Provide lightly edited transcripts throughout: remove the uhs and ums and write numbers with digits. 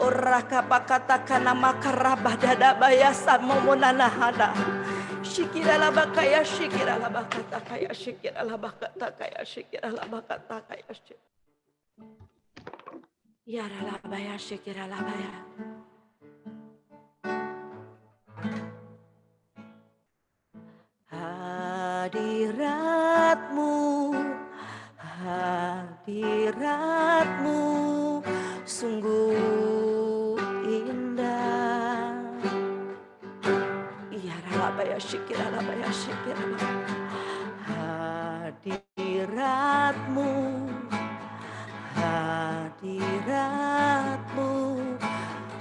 Oraka pakata kana makaraba dada bayasa momonana hada. Shikira la bakaya shikira la bakata kaya shikira la bakata kaya shikira la bakata kaya shikira. Yara la baya shikira la baya. Hadiratmu, hadiratmu sungguh indah. Iya ralabaya shikiralabaya shikiralabaya. Hadiratmu, hadiratmu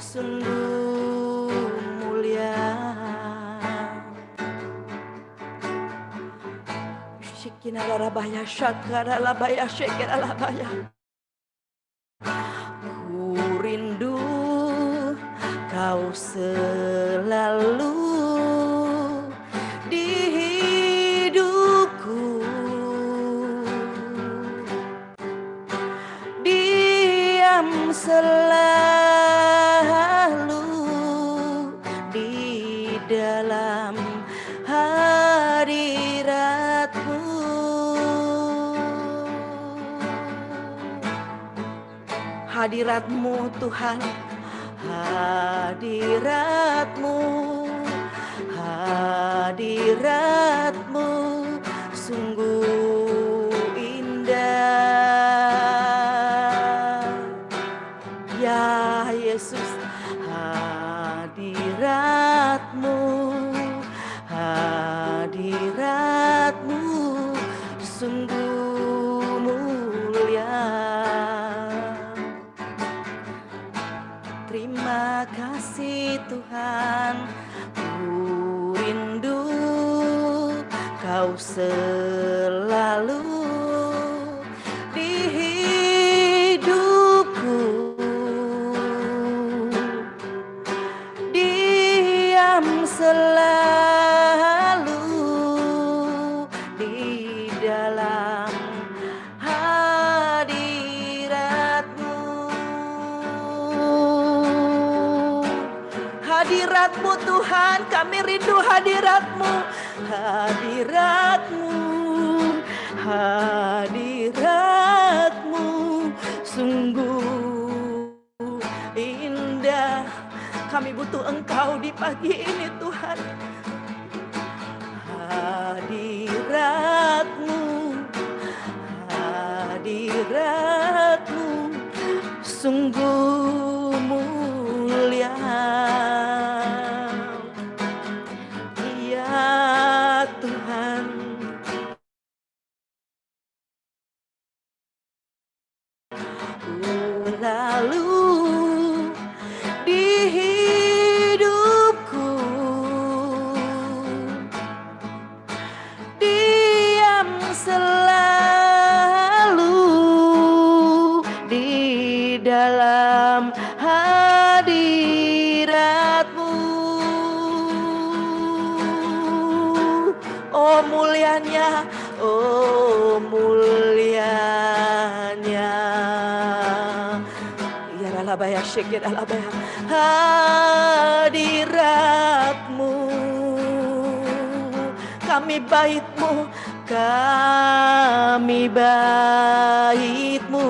sungguh mulia. Shikinalabaya shakaralabaya shikiralabaya. Ku rindu Kau selalu di hidupku, diam selalu di dalam hadirat-Mu. Hadirat-Mu Tuhan, hadirat-Mu, hadirat-Mu sungguh indah. Ya Yesus, hadirat-Mu, hadirat-Mu sungguh mulia. Terima kasih Tuhan, ku rindu Kau selalu di hidupku, diam selalu di dalam hadirat-Mu Tuhan, kami rindu hadirat-Mu, hadirat-Mu, hadirat-Mu sungguh indah. Kami butuh Engkau di pagi ini Tuhan. Hadirat-Mu, hadirat-Mu sungguh mulia. Ya Tuhan, lalu di hidupku, diam selalu di dalam hadirat-Mu. Oh mulianya, oh mulianya. Ya ralabaya syekir alabaya. Hadirat-Mu, kami bait-Mu, kami bait-Mu,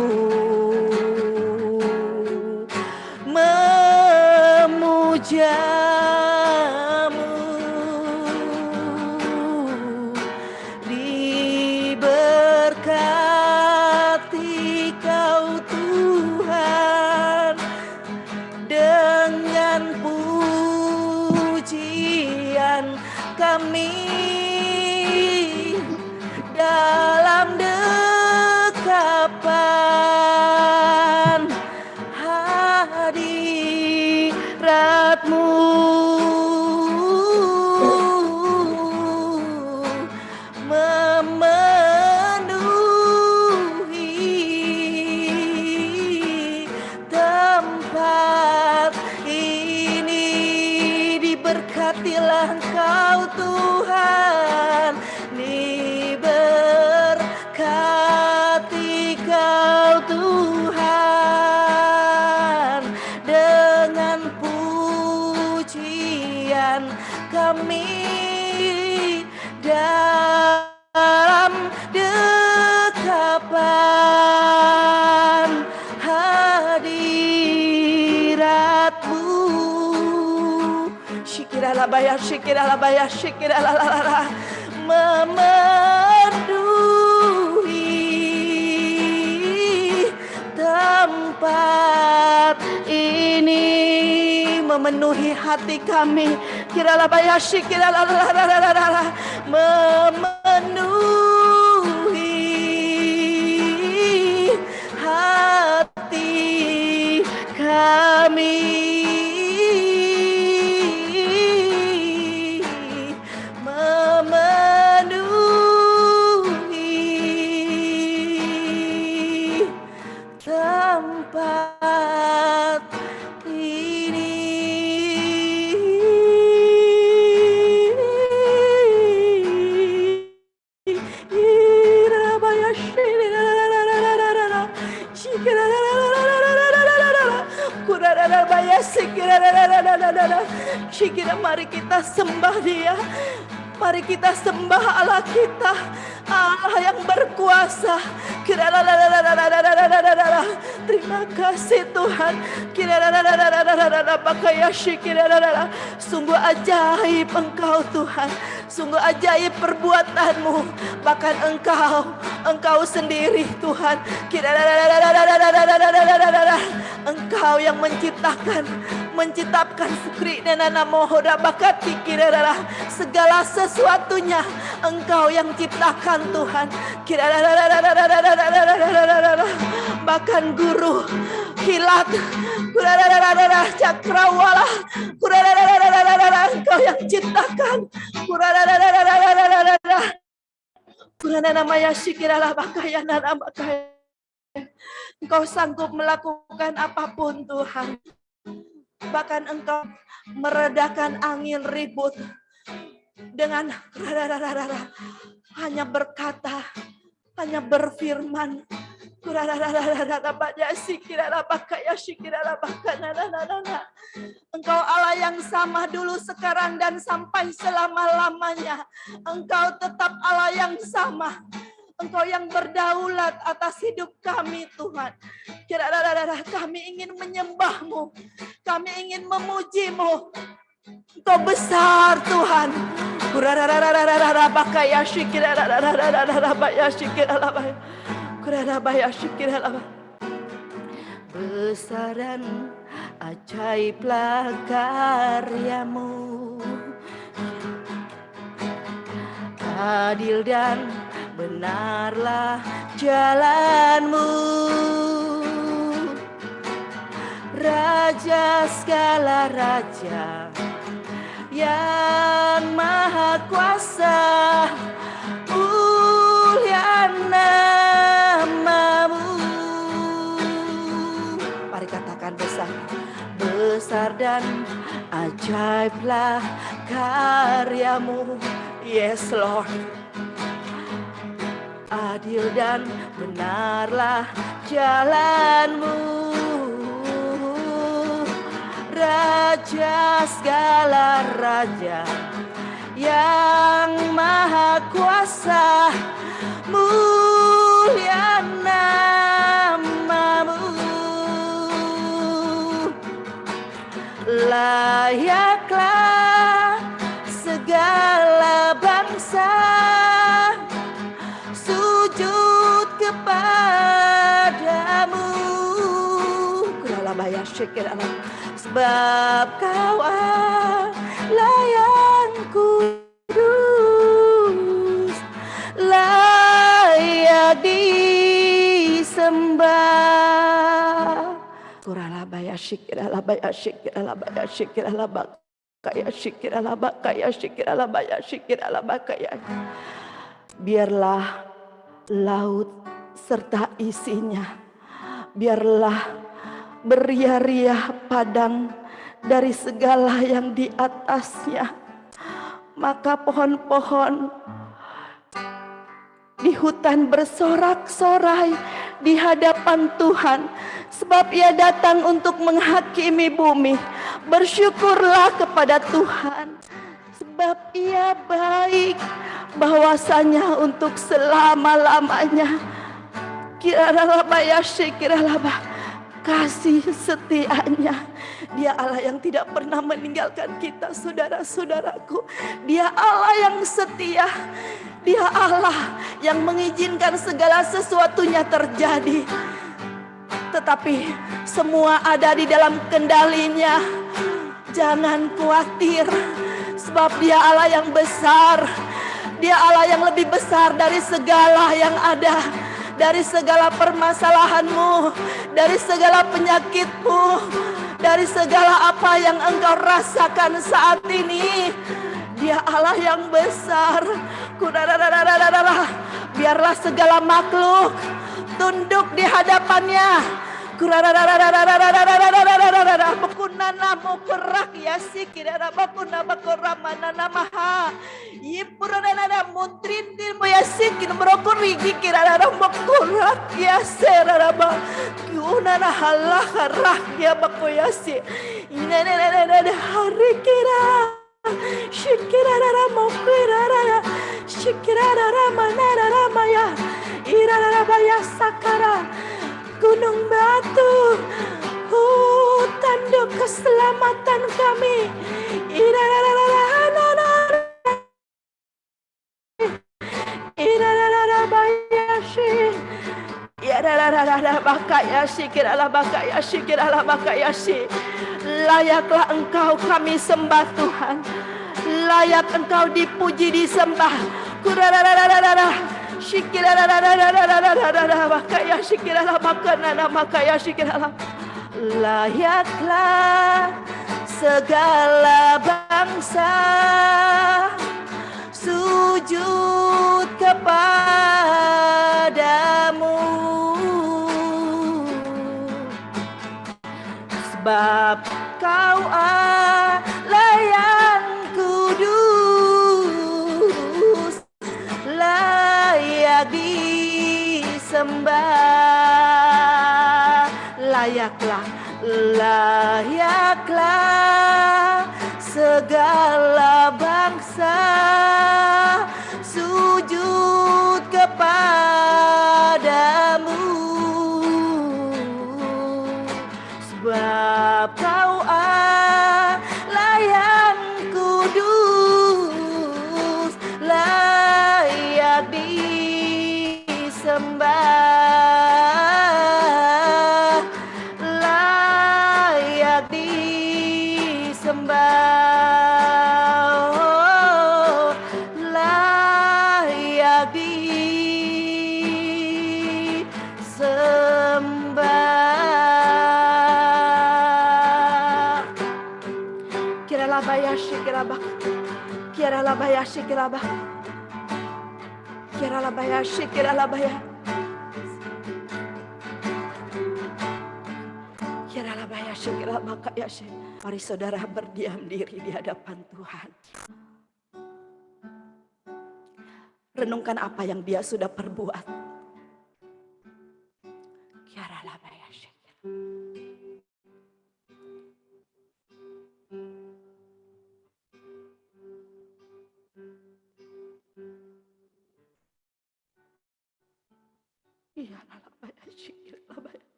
memuja-Mu, diberkati Kau Tuhan dengan pujian kami dalam dekapan hadirat-Mu. Memenuhi tempat ini, diberkatilah Engkau Tuhan. kami dalam dekapan hadirat-Mu. Shikiralabaya, shikiralabaya, shikiralalala, memenuhi tempat ini, memenuhi hati kami. Kiralabaya, shikiralalala, memenuhi hati kami. Tempat ini mari kita sembah Dia. Mari kita sembah Allah kita, Allah yang berkuasa. Terima kasih Tuhan. Sungguh ajaib Engkau Tuhan. Sungguh ajaib perbuatan-Mu. Bahkan Engkau sendiri Tuhan. Engkau yang menciptakan segala sesuatunya. Engkau yang ciptakan Tuhan. Bahkan guru kilat cakrawala, Engkau yang ciptakan. Engkau sanggup melakukan apapun Tuhan. Bahkan Engkau meredakan angin ribut dengan hanya berkata, hanya berfirman. Engkau Allah yang sama dulu, sekarang, dan sampai selama-lamanya. Engkau tetap Allah yang sama. Engkau yang berdaulat atas hidup kami Tuhan. Kami ingin menyembah-Mu. Kami ingin memuji-Mu. Engkau besar Tuhan. Besar dan ajaiblah karya-Mu. Adil dan benarlah jalan-Mu. Raja segala raja yang maha kuasa, mulia nama-Mu. Mari katakan besar dan ajaiblah karya-Mu. Yes Lord. Adil dan benarlah jalan-Mu. Raja segala raja yang maha kuasa, mulia nama-Mu. Layaklah segala bangsa sujud kepadamu. Sebab Kau Allah yang kudus, layak disembah. Kuralabaya syikiralabaya syikiralabaya syikiralabakaya syikiralabakaya syikiralabaya syikiralabakaya. Biarlah laut serta isinya, biarlah beria-ria padang dari segala yang di atasnya. Maka pohon-pohon di hutan bersorak-sorai di hadapan Tuhan, sebab Ia datang untuk menghakimi bumi. Bersyukurlah kepada Tuhan, Sebab Ia baik, bahwasanya untuk selama-lamanya. Kasih setianya. Dia Allah yang tidak pernah meninggalkan kita, saudara-saudaraku. Dia Allah yang setia. Dia Allah yang mengizinkan segala sesuatunya terjadi. Tetapi semua ada di dalam kendalinya. Jangan khawatir, sebab Dia Allah yang besar. Dia Allah yang lebih besar dari segala yang ada, dari segala permasalahanmu, dari segala penyakitmu, dari segala apa yang engkau rasakan saat ini. Dia Allah yang besar. Biarlah segala makhluk tunduk di hadapannya. Bekunana mukurak yasi kira bakuna bakoramana namaha yipurana mutrin tilmu yasi kira brokuri kira mukurak yasi raba kunana halah harah ya bakoyasi ini hari kira shikira mukira shikira mana maya ira baya sakara gunung batu, tanduk keselamatan kami. Layaklah Engkau kami sembah Tuhan. Layak Engkau dipuji disembah. Layaklah segala bangsa sujud kepadamu, sebab Kau Allah yang kudus, layak disembah. Layaklah segala bangsa sujud kepadamu, sebab Kau Allah yang kudus, layak disembah, layak disembah, layak disembah. Kiralah bayashi kirabak, kiralah bayashi kirabak, kiralah bayashi kiralah bayah. Mari saudara berdiam diri di hadapan Tuhan. Renungkan apa yang Dia sudah perbuat.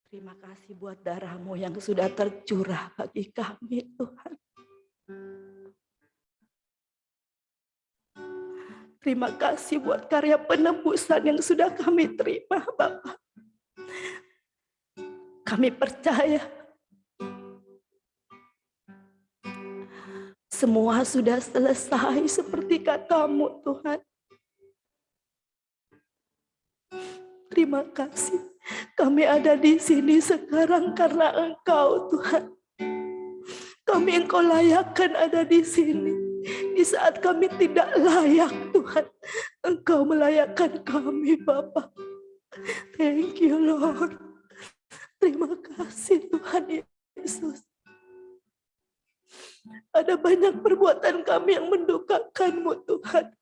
Terima kasih buat darah-Mu yang sudah tercurah bagi kami, Tuhan. Terima kasih buat karya penebusan yang sudah kami terima, Bapak. Kami percaya semua sudah selesai seperti kata-Mu, Tuhan. Terima kasih. Kami ada di sini sekarang karena Engkau, Tuhan. Kami Engkau layakkan ada di sini. Di saat kami tidak layak, Tuhan, Engkau melayakkan kami, Bapa. Thank you, Lord. Terima kasih, Tuhan Yesus. Ada banyak perbuatan kami yang mendukakan-Mu, Tuhan.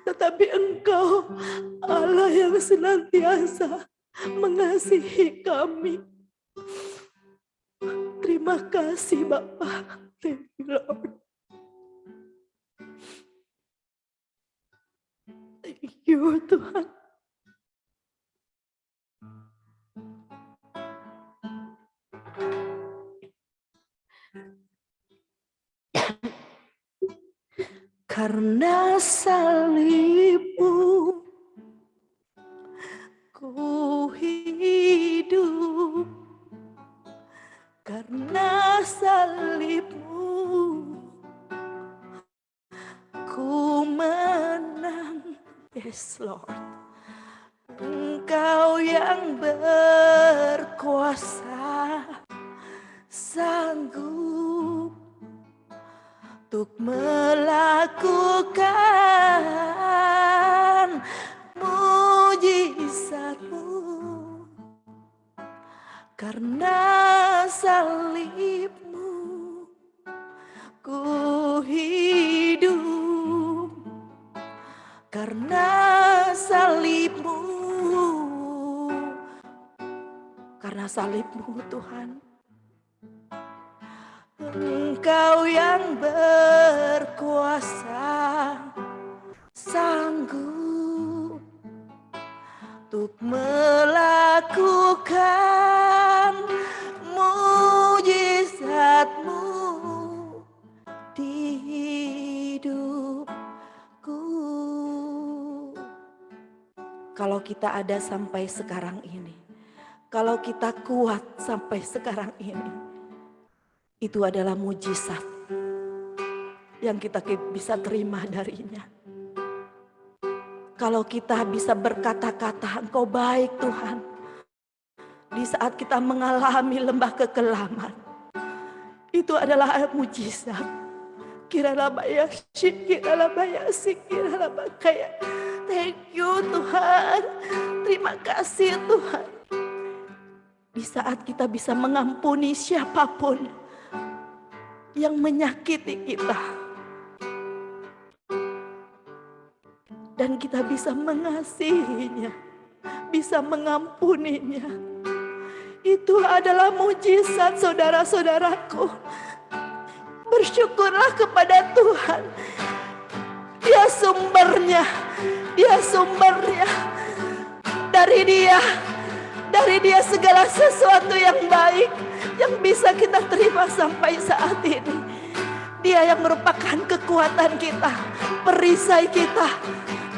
tetapi Engkau Allah yang senantiasa mengasihi kami. Terima kasih Bapa. Thank you Lord. Thank you Tuhan. Karena salib-Mu ku hidup, karena salib-Mu ku menang. Yes Lord, Engkau yang berkuasa, sanggup untuk melakukan mujizat-Mu. Karena salib-Mu ku hidup, karena salib-Mu, karena salib-Mu Tuhan, Engkau yang berkuasa, sanggup untuk melakukan mujizat-Mu di hidupku. Kalau kita ada sampai sekarang ini, kalau kita kuat sampai sekarang ini, itu adalah mujizat yang kita bisa terima darinya. Kalau kita bisa berkata-kata, Engkau baik Tuhan, di saat kita mengalami lembah kekelaman, itu adalah mujizat. Kiralabayasi, kiralabayasi, kiralabakaya. Thank you Tuhan, terima kasih Tuhan. Di saat kita bisa mengampuni siapapun yang menyakiti kita, dan kita bisa mengasihinya, bisa mengampuninya, itu adalah mujizat saudara-saudaraku. Bersyukurlah kepada Tuhan. Dia sumbernya, Dia sumbernya. Dari Dia segala sesuatu yang baik yang bisa kita terima sampai saat ini. Dia yang merupakan kekuatan kita, perisai kita.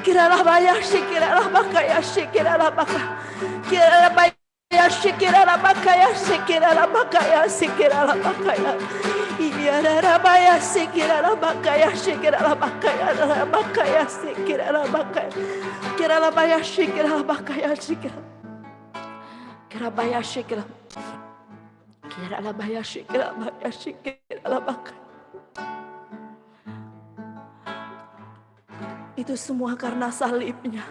Kiralah bayashi, kiralah bakayashi, kiralah baka, kiralah bayashi, kiralah bakayashi, kiralah bakayashi, kiralah bakaya. Kiralah bayashi, kiralah bakayashi, kiralah bakaya, bakayashi, kiralah bakaya. Kiralah bayashi, kiralah bakayashi, kiralah bayashi, kiralah bayashi, kiralah bayashi, kiralah bakaya. Itu semua karena salibnya,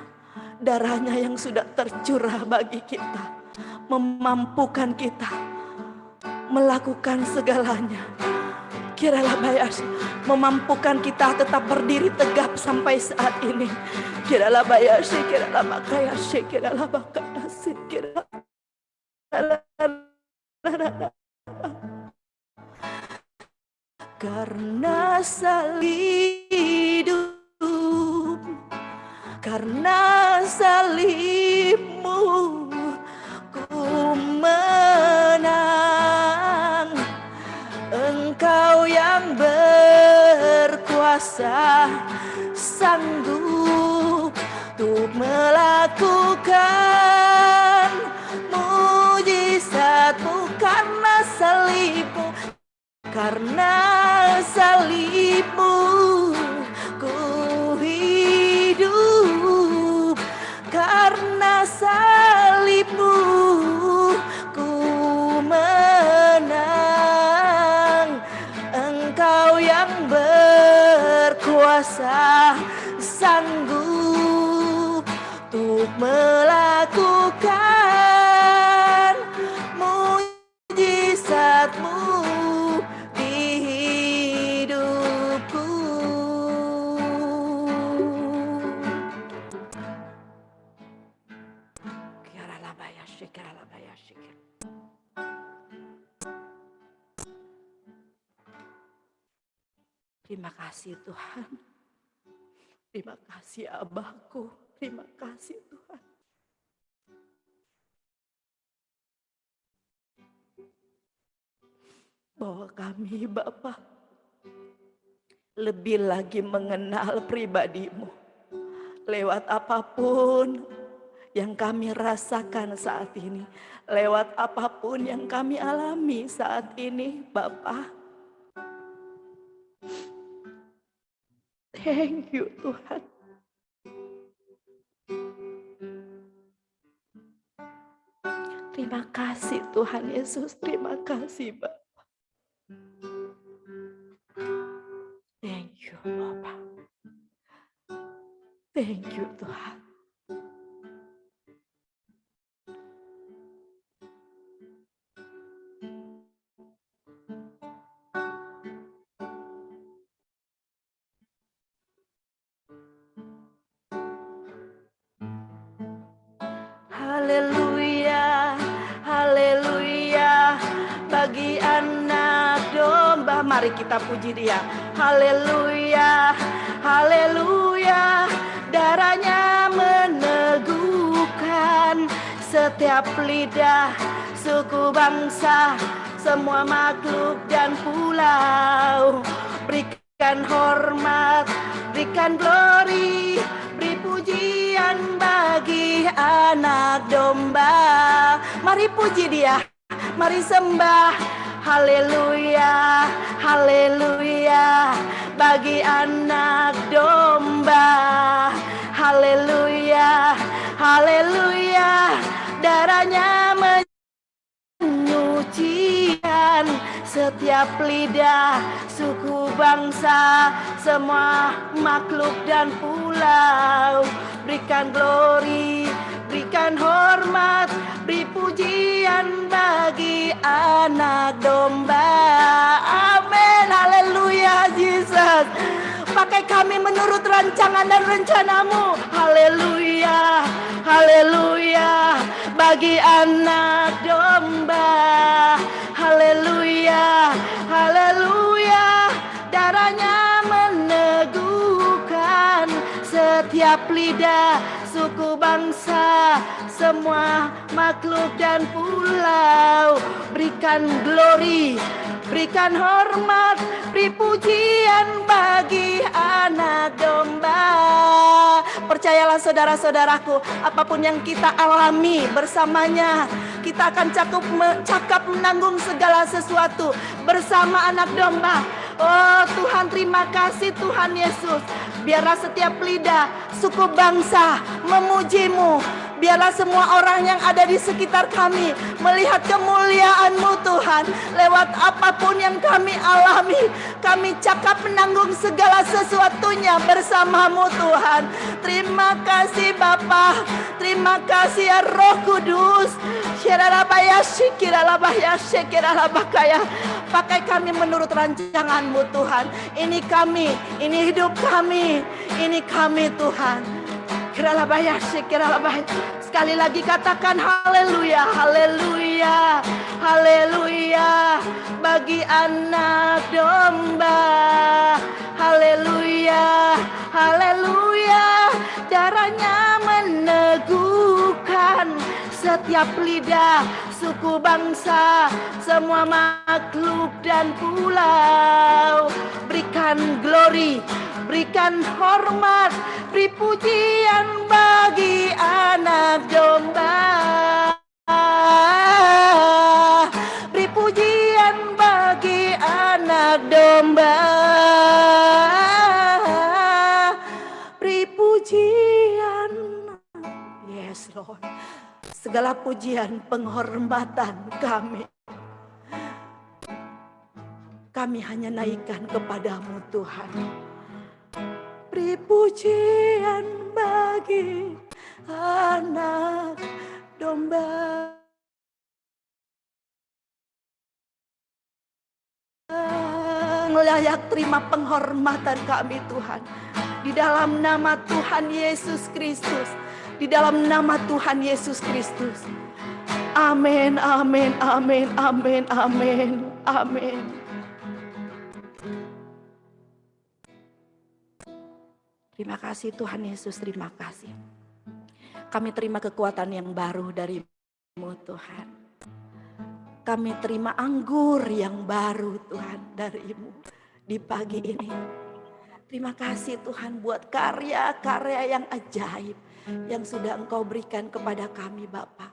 darahnya yang sudah tercurah bagi kita, memampukan kita melakukan segalanya. Kiralah bayashi, memampukan kita tetap berdiri tegap sampai saat ini. Kiralah bayashi, kiralah bakayashi, kiralah bakayashi, kiralah. Karena salib, karena salib-Mu ku menang. Engkau yang berkuasa, sanggup untuk melakukan mujizat-Mu. Karena salib-Mu, karena salib-Mu ku hidup, karena salib-Mu ku menang. Engkau yang berkuasa, sanggup untuk melakukan mujizat-Mu di hidupku. Terima kasih Tuhan. Terima kasih Abahku. Terima kasih Tuhan. Bahwa kami Bapa lebih lagi mengenal pribadi-Mu. Lewat apapun yang kami rasakan saat ini. Lewat apapun yang kami alami saat ini Bapa. Thank you Tuhan. Terima kasih Tuhan Yesus. Terima kasih Bapa. Thank you Bapa. Thank you Tuhan. Haleluya, haleluya. Bagi anak domba, mari kita puji Dia. Haleluya, haleluya. Darahnya meneguhkan setiap lidah, suku bangsa, semua makhluk dan pulau. Berikan hormat, berikan glory, beri pujian bagi anak domba. Mari puji Dia, mari sembah. Haleluya, haleluya. Bagi anak domba. Haleluya, haleluya. Darahnya menyucikan setiap lidah, suku bangsa, semua makhluk dan pulau. Berikan glory, berikan hormat, beri pujian bagi anak domba. Amin, haleluya Jesus. Pakai kami menurut rancangan dan rencana-Mu. Haleluya, haleluya. Bagi anak domba. Haleluya, haleluya. Darahnya meneguhkan setiap lidah, suku bangsa, semua makhluk dan pulau. Berikan glory, berikan hormat, beri pujian bagi anak domba. Percayalah saudara-saudaraku, apapun yang kita alami bersamanya, kita akan cakap menanggung segala sesuatu bersama anak domba. Oh Tuhan, terima kasih Tuhan Yesus. Biarlah setiap lidah, suku bangsa memuji-Mu. Biarlah semua orang yang ada di sekitar kami melihat kemuliaan-Mu Tuhan. Lewat apapun yang kami alami, kami cakap menanggung segala sesuatunya bersama-Mu Tuhan. Terima kasih Bapa, terima kasih ya Roh Kudus. Pakai kami menurut rancangan-Mu Tuhan. Ini kami, ini hidup kami, ini kami Tuhan. Sekali lagi katakan haleluya, haleluya, haleluya. Bagi anak domba. Haleluya, haleluya. Darahnya meneguhkan setiap lidah, suku bangsa, semua makhluk dan pulau. Berikan glory, berikan hormat, beri pujian bagi anak domba. Beri pujian bagi anak domba. Beri pujian. Yes Lord. Segala pujian, penghormatan kami hanya naikkan kepadamu Tuhan. Beri pujian bagi anak domba. Layak terima penghormatan kami Tuhan. Di dalam nama Tuhan Yesus Kristus. Di dalam nama Tuhan Yesus Kristus. Amin, amin, amin, amin, amin, amin. Terima kasih Tuhan Yesus, terima kasih. Kami terima kekuatan yang baru dari-Mu Tuhan. Kami terima anggur yang baru Tuhan dari-Mu di pagi ini. Terima kasih Tuhan buat karya-karya yang ajaib yang sudah Engkau berikan kepada kami Bapa.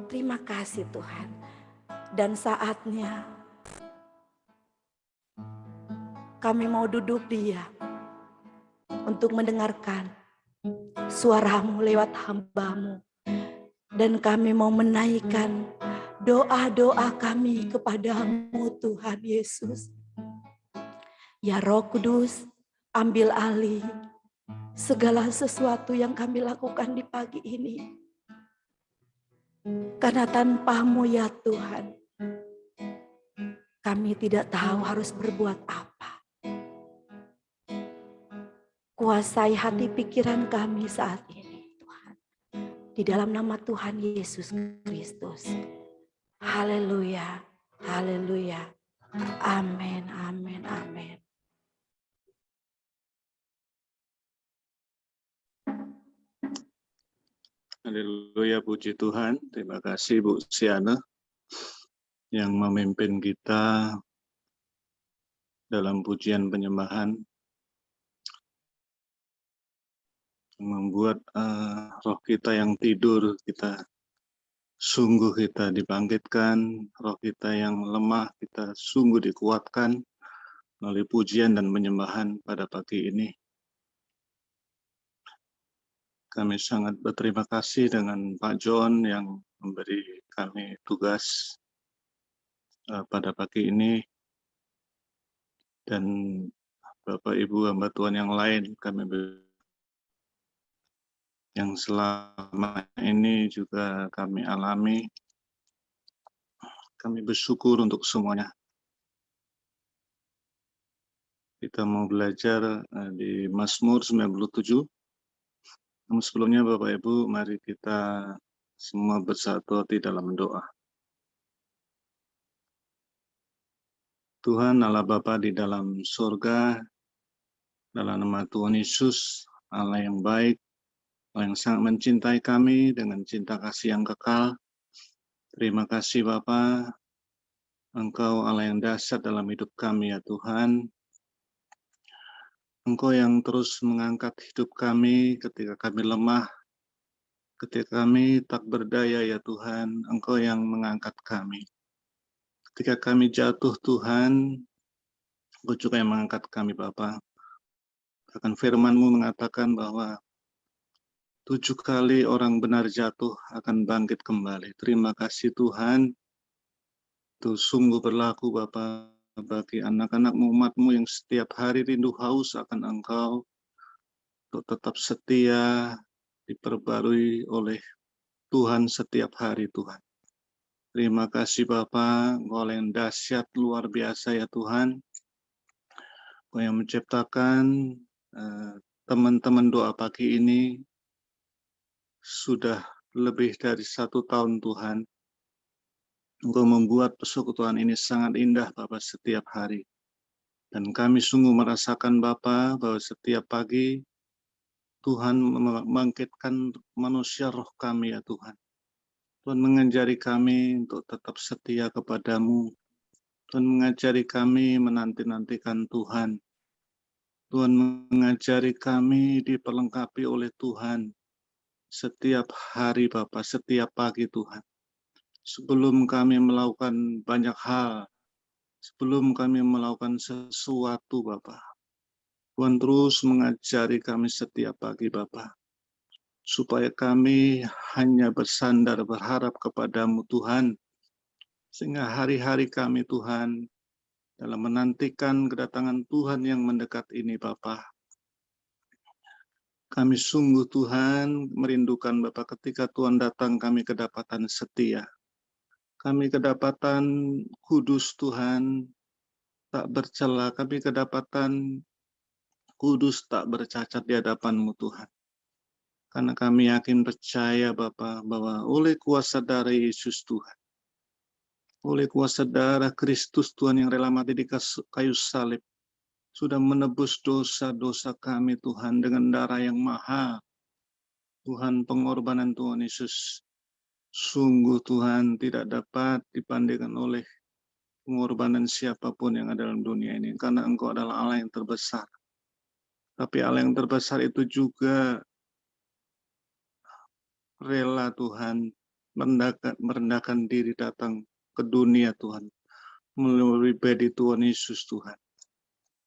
Terima kasih Tuhan. Dan saatnya kami mau duduk diam untuk mendengarkan suara-Mu lewat hamba-Mu. Dan kami mau menaikkan doa-doa kami kepada-Mu Tuhan Yesus. Ya Roh Kudus, ambil alih segala sesuatu yang kami lakukan di pagi ini. Karena tanpa-Mu ya Tuhan, kami tidak tahu harus berbuat apa. Kuasai hati pikiran kami saat ini Tuhan. Di dalam nama Tuhan Yesus Kristus. Haleluya, haleluya. Amin, amin, amin. Haleluya, puji Tuhan. Terima kasih Bu Siana yang memimpin kita dalam pujian penyembahan, membuat roh kita yang tidur, kita dibangkitkan, roh kita yang lemah, kita sungguh dikuatkan melalui pujian dan penyembahan pada pagi ini. Kami sangat berterima kasih dengan Pak John yang memberi kami tugas pada pagi ini, dan Bapak Ibu hamba Tuhan yang lain yang selama ini juga kami alami. Kami bersyukur untuk semuanya. Kita mau belajar di Mazmur 97. Namun sebelumnya Bapak Ibu, mari kita semua bersatu di dalam doa. Tuhan Allah Bapa di dalam surga, dalam nama Tuhan Yesus, Allah yang baik, Allah yang sangat mencintai kami dengan cinta kasih yang kekal. Terima kasih Bapa, Engkau Allah yang dahsyat dalam hidup kami ya Tuhan. Engkau yang terus mengangkat hidup kami ketika kami lemah, ketika kami tak berdaya ya Tuhan, Engkau yang mengangkat kami. Ketika kami jatuh Tuhan, Engkau juga yang mengangkat kami Bapa. Bahkan firman-Mu mengatakan bahwa 7 kali orang benar jatuh akan bangkit kembali. Terima kasih Tuhan. Itu sungguh berlaku Bapa bagi anak-anak-Mu, umat-Mu yang setiap hari rindu haus akan Engkau, untuk tetap setia, diperbarui oleh Tuhan setiap hari Tuhan. Terima kasih Bapa, Engkau yang dahsyat luar biasa ya Tuhan. Engkau yang menciptakan teman-teman doa pagi ini sudah lebih dari 1 tahun Tuhan. Engkau membuat persekutuan ini sangat indah Bapa setiap hari. Dan kami sungguh merasakan Bapa bahwa setiap pagi Tuhan membangkitkan manusia roh kami ya Tuhan. Tuhan mengajari kami untuk tetap setia kepadamu. Tuhan mengajari kami menanti-nantikan Tuhan. Tuhan mengajari kami diperlengkapi oleh Tuhan setiap hari Bapa, setiap pagi Tuhan. Sebelum kami melakukan banyak hal, sebelum kami melakukan sesuatu Bapa, Tuhan terus mengajari kami setiap pagi Bapa, supaya kami hanya bersandar berharap kepadamu Tuhan, sehingga hari-hari kami Tuhan dalam menantikan kedatangan Tuhan yang mendekat ini Bapa. Kami sungguh Tuhan merindukan Bapa ketika Tuhan datang kami kedapatan setia. Kami kedapatan kudus Tuhan, tak bercela. Kami kedapatan kudus tak bercacat di hadapan-Mu Tuhan. Karena kami yakin percaya Bapa bahwa oleh kuasa darah Yesus Tuhan, oleh kuasa darah Kristus Tuhan yang rela mati di kayu salib, sudah menebus dosa-dosa kami Tuhan dengan darah yang mahal. Tuhan, pengorbanan Tuhan Yesus sungguh Tuhan tidak dapat dibandingkan oleh pengorbanan siapapun yang ada dalam dunia ini, karena Engkau adalah Allah yang terbesar. Tapi Allah yang terbesar itu juga rela Tuhan merendahkan diri datang ke dunia Tuhan, melalui pribadi Tuhan Yesus Tuhan,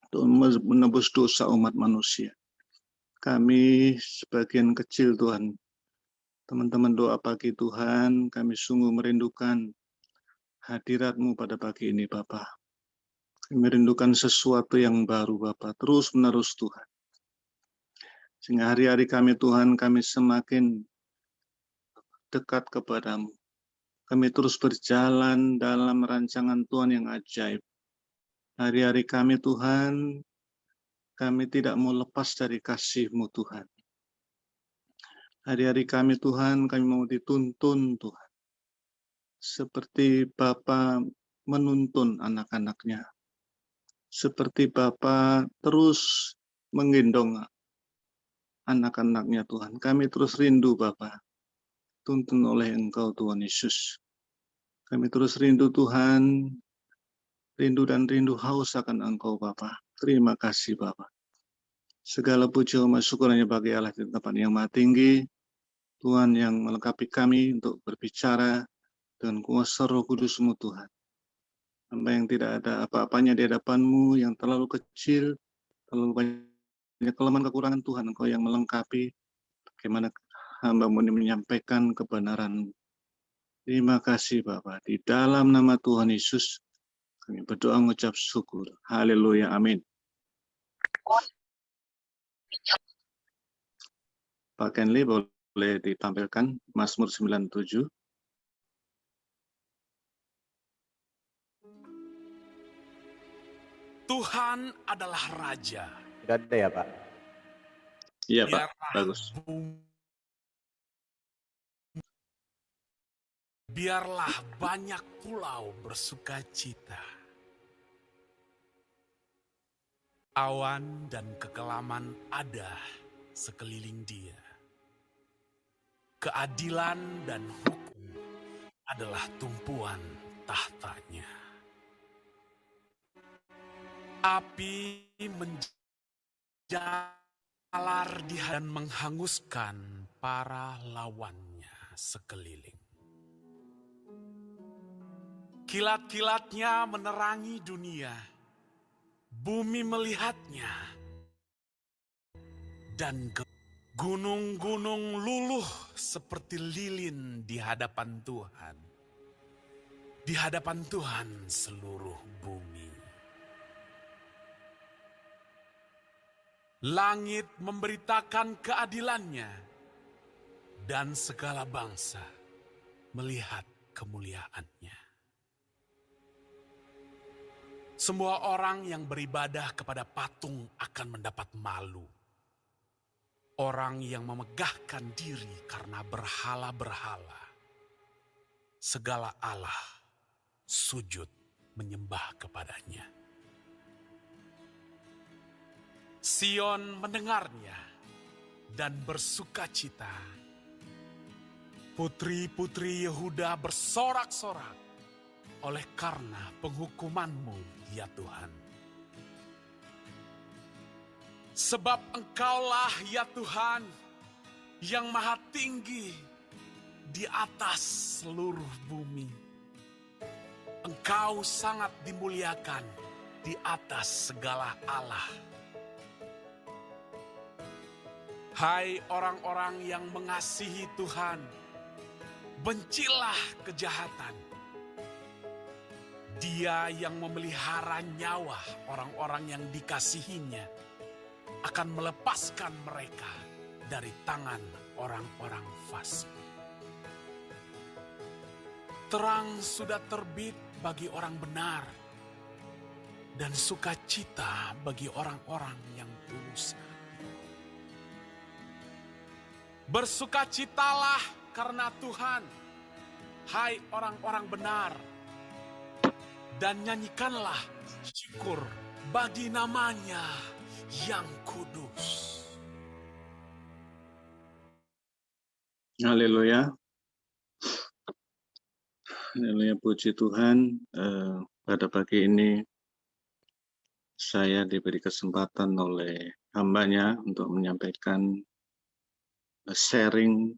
untuk menebus dosa umat manusia. Kami sebagian kecil Tuhan, teman-teman doa pagi Tuhan, kami sungguh merindukan hadirat-Mu pada pagi ini Bapa. Kami merindukan sesuatu yang baru Bapa, terus menerus Tuhan. Sehingga hari-hari kami Tuhan, kami semakin dekat kepadamu. Kami terus berjalan dalam rancangan Tuhan yang ajaib. Hari-hari kami Tuhan, kami tidak mau lepas dari kasih-Mu Tuhan. Hari-hari kami Tuhan, kami mau dituntun Tuhan. Seperti Bapa menuntun anak-anaknya. Seperti Bapa terus menggendong anak-anaknya Tuhan. Kami terus rindu Bapa, tuntun oleh Engkau Tuhan Yesus. Kami terus rindu Tuhan, rindu dan rindu haus akan Engkau Bapa. Terima kasih Bapa. Segala puji hormat syukur hanya bagi Allah di tempat yang maha tinggi, Tuhan yang melengkapi kami untuk berbicara dengan kuasa Roh Kudus-Mu Tuhan. Hamba yang tidak ada apa-apanya di hadapan-Mu, yang terlalu kecil, terlalu banyak kelemahan kekurangan Tuhan, Engkau yang melengkapi bagaimana hamba-Mu ini menyampaikan kebenaran. Terima kasih Bapa. Di dalam nama Tuhan Yesus, kami berdoa mengucap syukur. Haleluya, amin. Pak Kenli boleh ditampilkan Mazmur 97. Tuhan adalah Raja. Sudah ada ya Pak? Iya Pak, bagus. Biarlah banyak pulau bersuka cita. Awan dan kekelaman ada sekeliling dia. Keadilan dan hukum adalah tumpuan tahtanya. Api menjalar dan menghanguskan para lawannya sekeliling. Kilat-kilatnya menerangi dunia, bumi melihatnya, dan gunung-gunung luluh seperti lilin di hadapan Tuhan. Di hadapan Tuhan seluruh bumi. Langit memberitakan keadilannya, dan segala bangsa melihat kemuliaannya. Semua orang yang beribadah kepada patung akan mendapat malu. Orang yang memegahkan diri karena berhala-berhala, segala Allah sujud menyembah kepadanya. Sion mendengarnya dan bersukacita. Putri-putri Yehuda bersorak-sorak oleh karena penghukuman-Mu, ya Tuhan. Sebab Engkaulah, ya Tuhan, yang maha tinggi di atas seluruh bumi. Engkau sangat dimuliakan di atas segala Allah. Hai orang-orang yang mengasihi Tuhan, bencilah kejahatan. Dia yang memelihara nyawa orang-orang yang dikasihinya akan melepaskan mereka dari tangan orang-orang fasik. Terang sudah terbit bagi orang benar, dan sukacita bagi orang-orang yang tulus. Bersukacitalah karena Tuhan, hai orang-orang benar, dan nyanyikanlah syukur bagi namanya yang kudus. Haleluya. Haleluya, puji Tuhan. Pada pagi ini saya diberi kesempatan oleh hambanya untuk menyampaikan sharing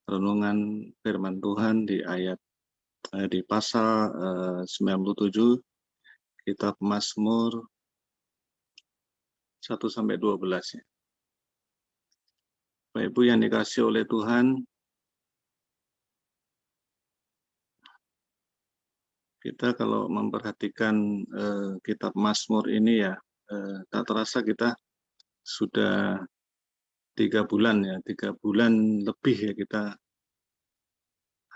renungan firman Tuhan di pasal 97 kitab Mazmur 1-12 ya. Bapak Ibu yang dikasihi oleh Tuhan, kita kalau memperhatikan kitab Mazmur ini ya, tak terasa kita sudah 3 bulan ya, 3 bulan lebih ya kita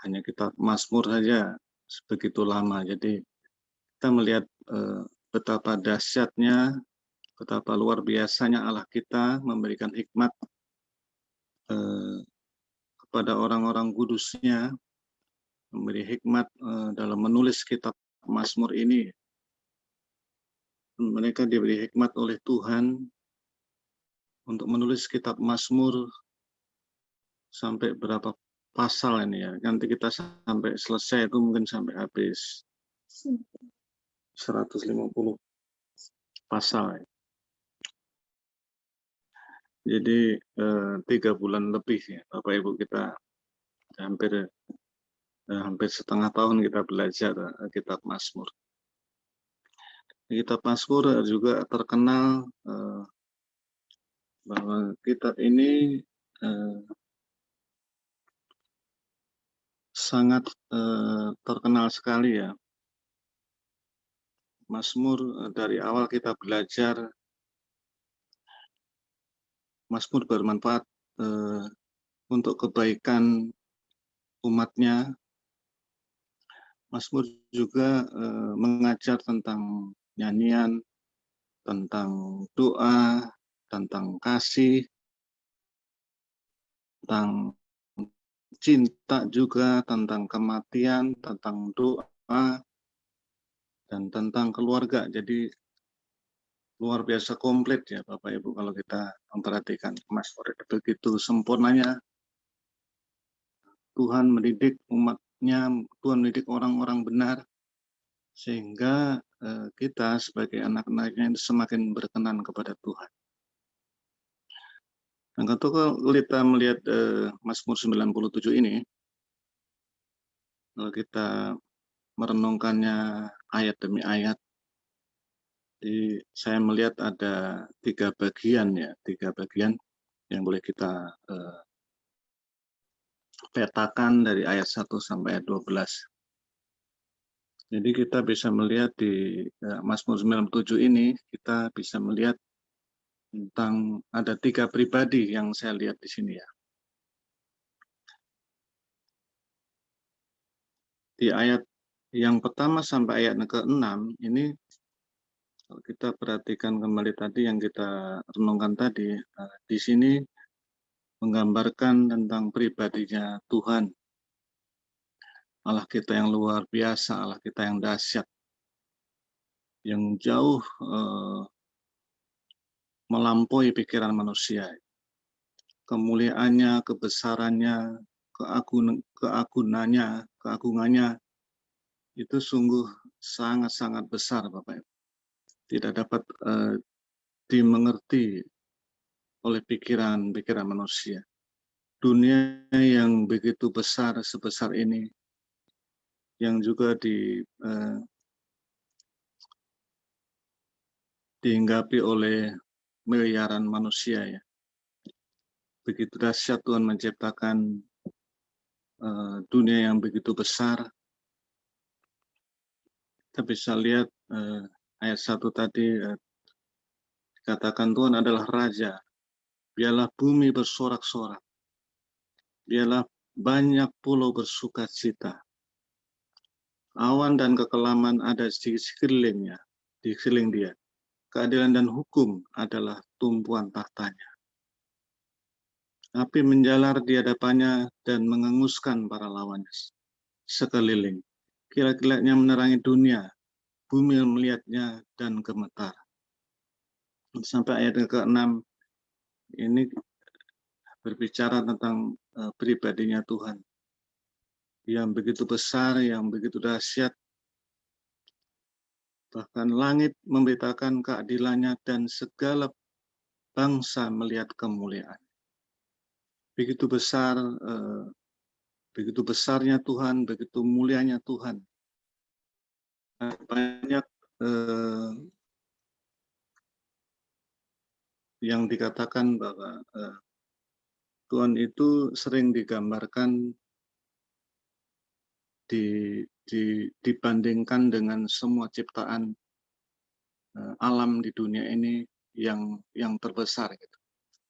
hanya kitab Mazmur saja begitu lama. Jadi kita melihat betapa dahsyatnya, betapa luar biasanya Allah kita memberikan hikmat kepada orang-orang kudusnya, memberi hikmat dalam menulis kitab Mazmur ini. Mereka diberi hikmat oleh Tuhan untuk menulis kitab Mazmur sampai berapa pasal ini ya. Nanti kita sampai selesai itu mungkin sampai habis 150 pasal. Jadi 3 bulan lebih ya Bapak Ibu, kita hampir setengah tahun kita belajar kitab Mazmur. Kitab Mazmur juga terkenal bahwa kitab ini sangat terkenal sekali ya. Mazmur dari awal kita belajar, Mazmur bermanfaat untuk kebaikan umatnya. Mazmur juga mengajar tentang nyanyian, tentang doa, tentang kasih, tentang cinta juga, tentang kematian, tentang doa, dan tentang keluarga. Jadi luar biasa komplit ya Bapak Ibu kalau kita memperhatikan Mazmur. Begitu sempurnanya Tuhan mendidik umatnya, Tuhan mendidik orang-orang benar, sehingga kita sebagai anak-anaknya semakin berkenan kepada Tuhan. Dan kalau kita melihat Mazmur 97 ini, kalau kita merenungkannya ayat demi ayat, jadi saya melihat ada 3 bagian ya, 3 bagian yang boleh kita petakan dari ayat 1 sampai ayat 12. Jadi kita bisa melihat di Mazmur 97 ini, kita bisa melihat tentang ada 3 pribadi yang saya lihat di sini ya. Di ayat yang pertama sampai ayat ke-6 ini, kalau kita perhatikan kembali tadi yang kita renungkan tadi, di sini menggambarkan tentang pribadinya Tuhan. Allah kita yang luar biasa, Allah kita yang dahsyat, yang jauh melampaui pikiran manusia. Kemuliaannya, kebesarannya, keagungannya itu sungguh sangat-sangat besar Bapak Ibu. Tidak dapat dimengerti oleh pikiran manusia. Dunia yang begitu besar sebesar ini, yang juga dihinggapi oleh miliaran manusia ya. Begitu dahsyat Tuhan menciptakan dunia yang begitu besar. Kita bisa lihat ayat 1 tadi dikatakan Tuhan adalah Raja. Biarlah bumi bersorak-sorak. Biarlah banyak pulau bersuka cita. Awan dan kekelaman ada di sekelilingnya, di sekeliling dia. Keadilan dan hukum adalah tumpuan tahtanya. Api menjalar di hadapannya dan mengenguskan para lawannya sekeliling. Kilat-kilatnya menerangi dunia. bumi melihatnya dan gemetar. Sampai ayat ke-6 ini berbicara tentang pribadinya Tuhan yang begitu besar, yang begitu dahsyat. Bahkan langit memberitakan keadilannya dan segala bangsa melihat kemuliaan. Begitu besar, begitu besarnya Tuhan, begitu mulianya Tuhan. Banyak yang dikatakan bahwa Tuhan itu sering digambarkan dibandingkan dengan semua ciptaan alam di dunia ini yang terbesar gitu.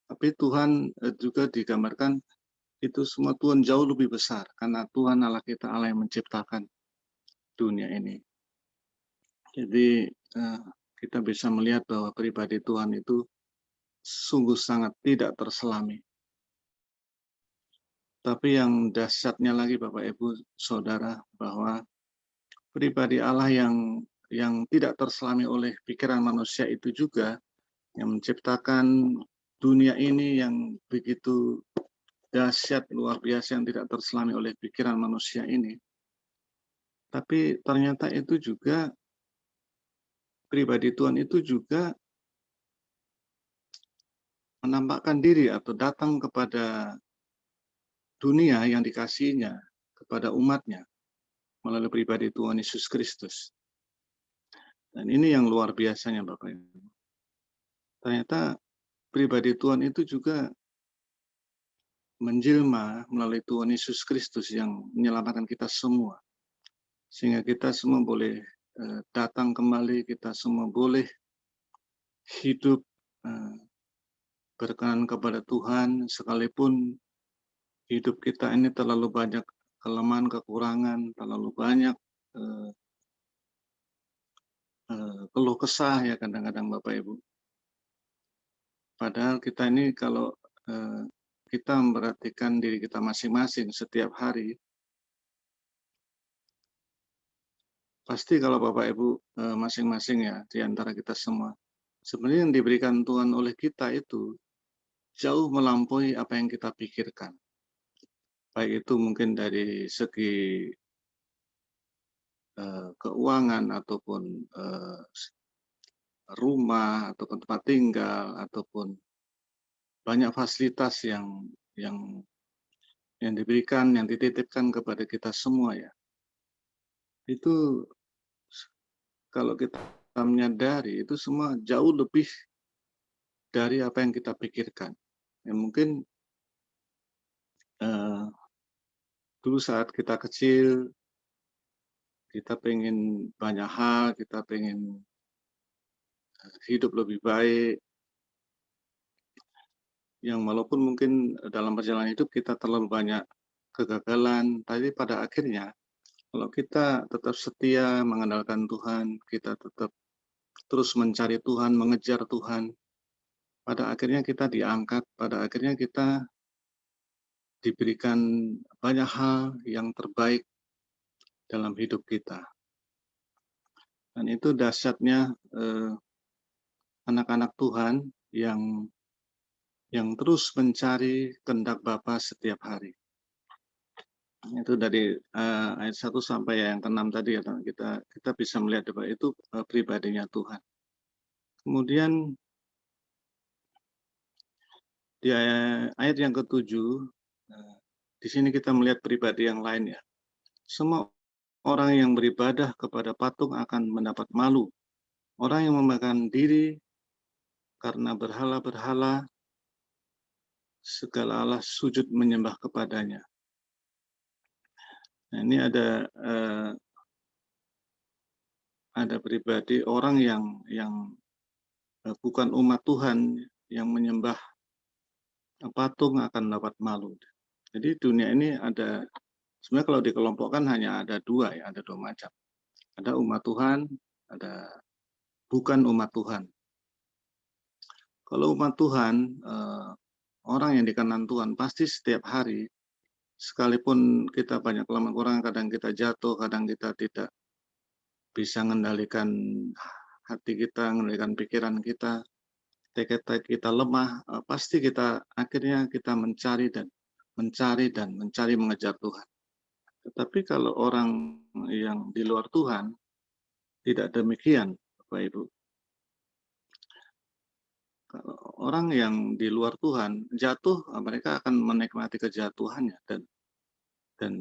Tapi Tuhan juga digambarkan itu semua Tuhan jauh lebih besar karena Tuhan Allah kita Allah yang menciptakan dunia ini. Jadi kita bisa melihat bahwa pribadi Tuhan itu sungguh sangat tidak terselami. Tapi yang dahsyatnya lagi Bapak Ibu Saudara bahwa pribadi Allah yang tidak terselami oleh pikiran manusia itu juga yang menciptakan dunia ini yang begitu dahsyat luar biasa yang tidak terselami oleh pikiran manusia ini. Tapi ternyata itu juga pribadi Tuhan itu juga menampakkan diri atau datang kepada dunia yang dikasihinya, kepada umatnya melalui pribadi Tuhan Yesus Kristus. Dan ini yang luar biasanya Bapak Ibu. Ternyata pribadi Tuhan itu juga menjelma melalui Tuhan Yesus Kristus yang menyelamatkan kita semua. Sehingga kita semua boleh datang kembali, kita semua boleh hidup berkenan kepada Tuhan, sekalipun hidup kita ini terlalu banyak kelemahan, kekurangan, terlalu banyak keluh kesah ya kadang-kadang Bapak Ibu. Padahal kita ini kalau kita memperhatikan diri kita masing-masing setiap hari, pasti kalau Bapak Ibu masing-masing ya di antara kita semua, sebenarnya yang diberikan Tuhan oleh kita itu jauh melampaui apa yang kita pikirkan. Baik itu mungkin dari segi keuangan ataupun rumah ataupun tempat tinggal ataupun banyak fasilitas yang diberikan, yang dititipkan kepada kita semua ya. Itu kalau kita menyadari itu semua jauh lebih dari apa yang kita pikirkan. Ya, mungkin dulu saat kita kecil kita pengen banyak hal, kita pengen hidup lebih baik, yang walaupun mungkin dalam perjalanan hidup kita terlalu banyak kegagalan, tapi pada akhirnya kalau kita tetap setia mengandalkan Tuhan, kita tetap terus mencari Tuhan, mengejar Tuhan, pada akhirnya kita diangkat, pada akhirnya kita diberikan banyak hal yang terbaik dalam hidup kita. Dan itu dahsyatnya anak-anak Tuhan yang terus mencari kehendak Bapa setiap hari. Itu dari ayat 1 sampai yang ke-6 tadi ya, kita bisa melihat bahwa itu pribadinya Tuhan. Kemudian di ayat yang ke-7, di sini kita melihat pribadi yang lain ya. Semua orang yang beribadah kepada patung akan mendapat malu. Orang yang memakan diri karena berhala-berhala, segala Allah sujud menyembah kepadanya. Nah, ini ada pribadi orang yang bukan umat Tuhan yang menyembah patung akan dapat malu. Jadi dunia ini ada, sebenarnya kalau dikelompokkan hanya ada dua ya, ada dua macam. Ada umat Tuhan, ada bukan umat Tuhan. Kalau umat Tuhan, orang yang dikenan Tuhan pasti setiap hari, sekalipun kita banyak kelemahan kurang, kadang kita jatuh, kadang kita tidak bisa mengendalikan hati kita, mengendalikan pikiran kita. Ketika kita lemah, pasti kita akhirnya kita mencari mengejar Tuhan. Tetapi kalau orang yang di luar Tuhan, tidak demikian, Bapak Ibu. Kalau orang yang di luar Tuhan jatuh, mereka akan menikmati kejatuhannya dan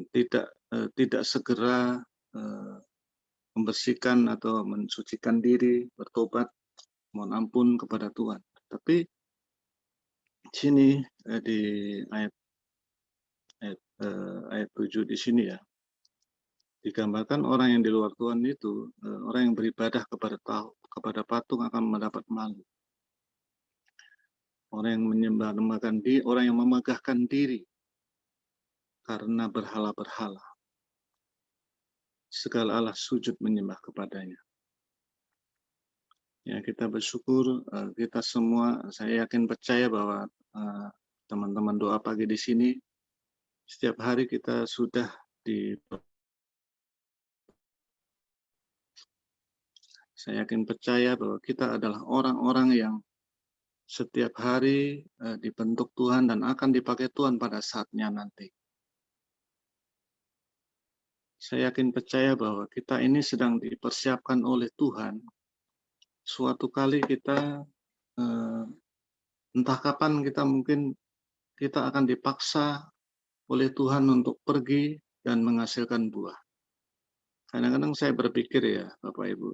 tidak segera membersihkan atau mensucikan diri, bertobat, mohon ampun kepada Tuhan. Tapi di sini di ayat 7 di sini ya, digambarkan orang yang di luar Tuhan itu orang yang beribadah kepada patung akan mendapat malu. Orang yang menyembah-nyembahkan diri, orang yang memegahkan diri karena berhala-berhala. Segala Allah sujud menyembah kepadanya. Ya, kita bersyukur kita semua, saya yakin percaya bahwa teman-teman doa pagi di sini setiap hari kita sudah saya yakin percaya bahwa kita adalah orang-orang yang setiap hari dibentuk Tuhan dan akan dipakai Tuhan pada saatnya nanti. Saya yakin percaya bahwa kita ini sedang dipersiapkan oleh Tuhan. Suatu kali kita entah kapan kita akan dipaksa oleh Tuhan untuk pergi dan menghasilkan buah. Kadang-kadang saya berpikir ya, Bapak Ibu,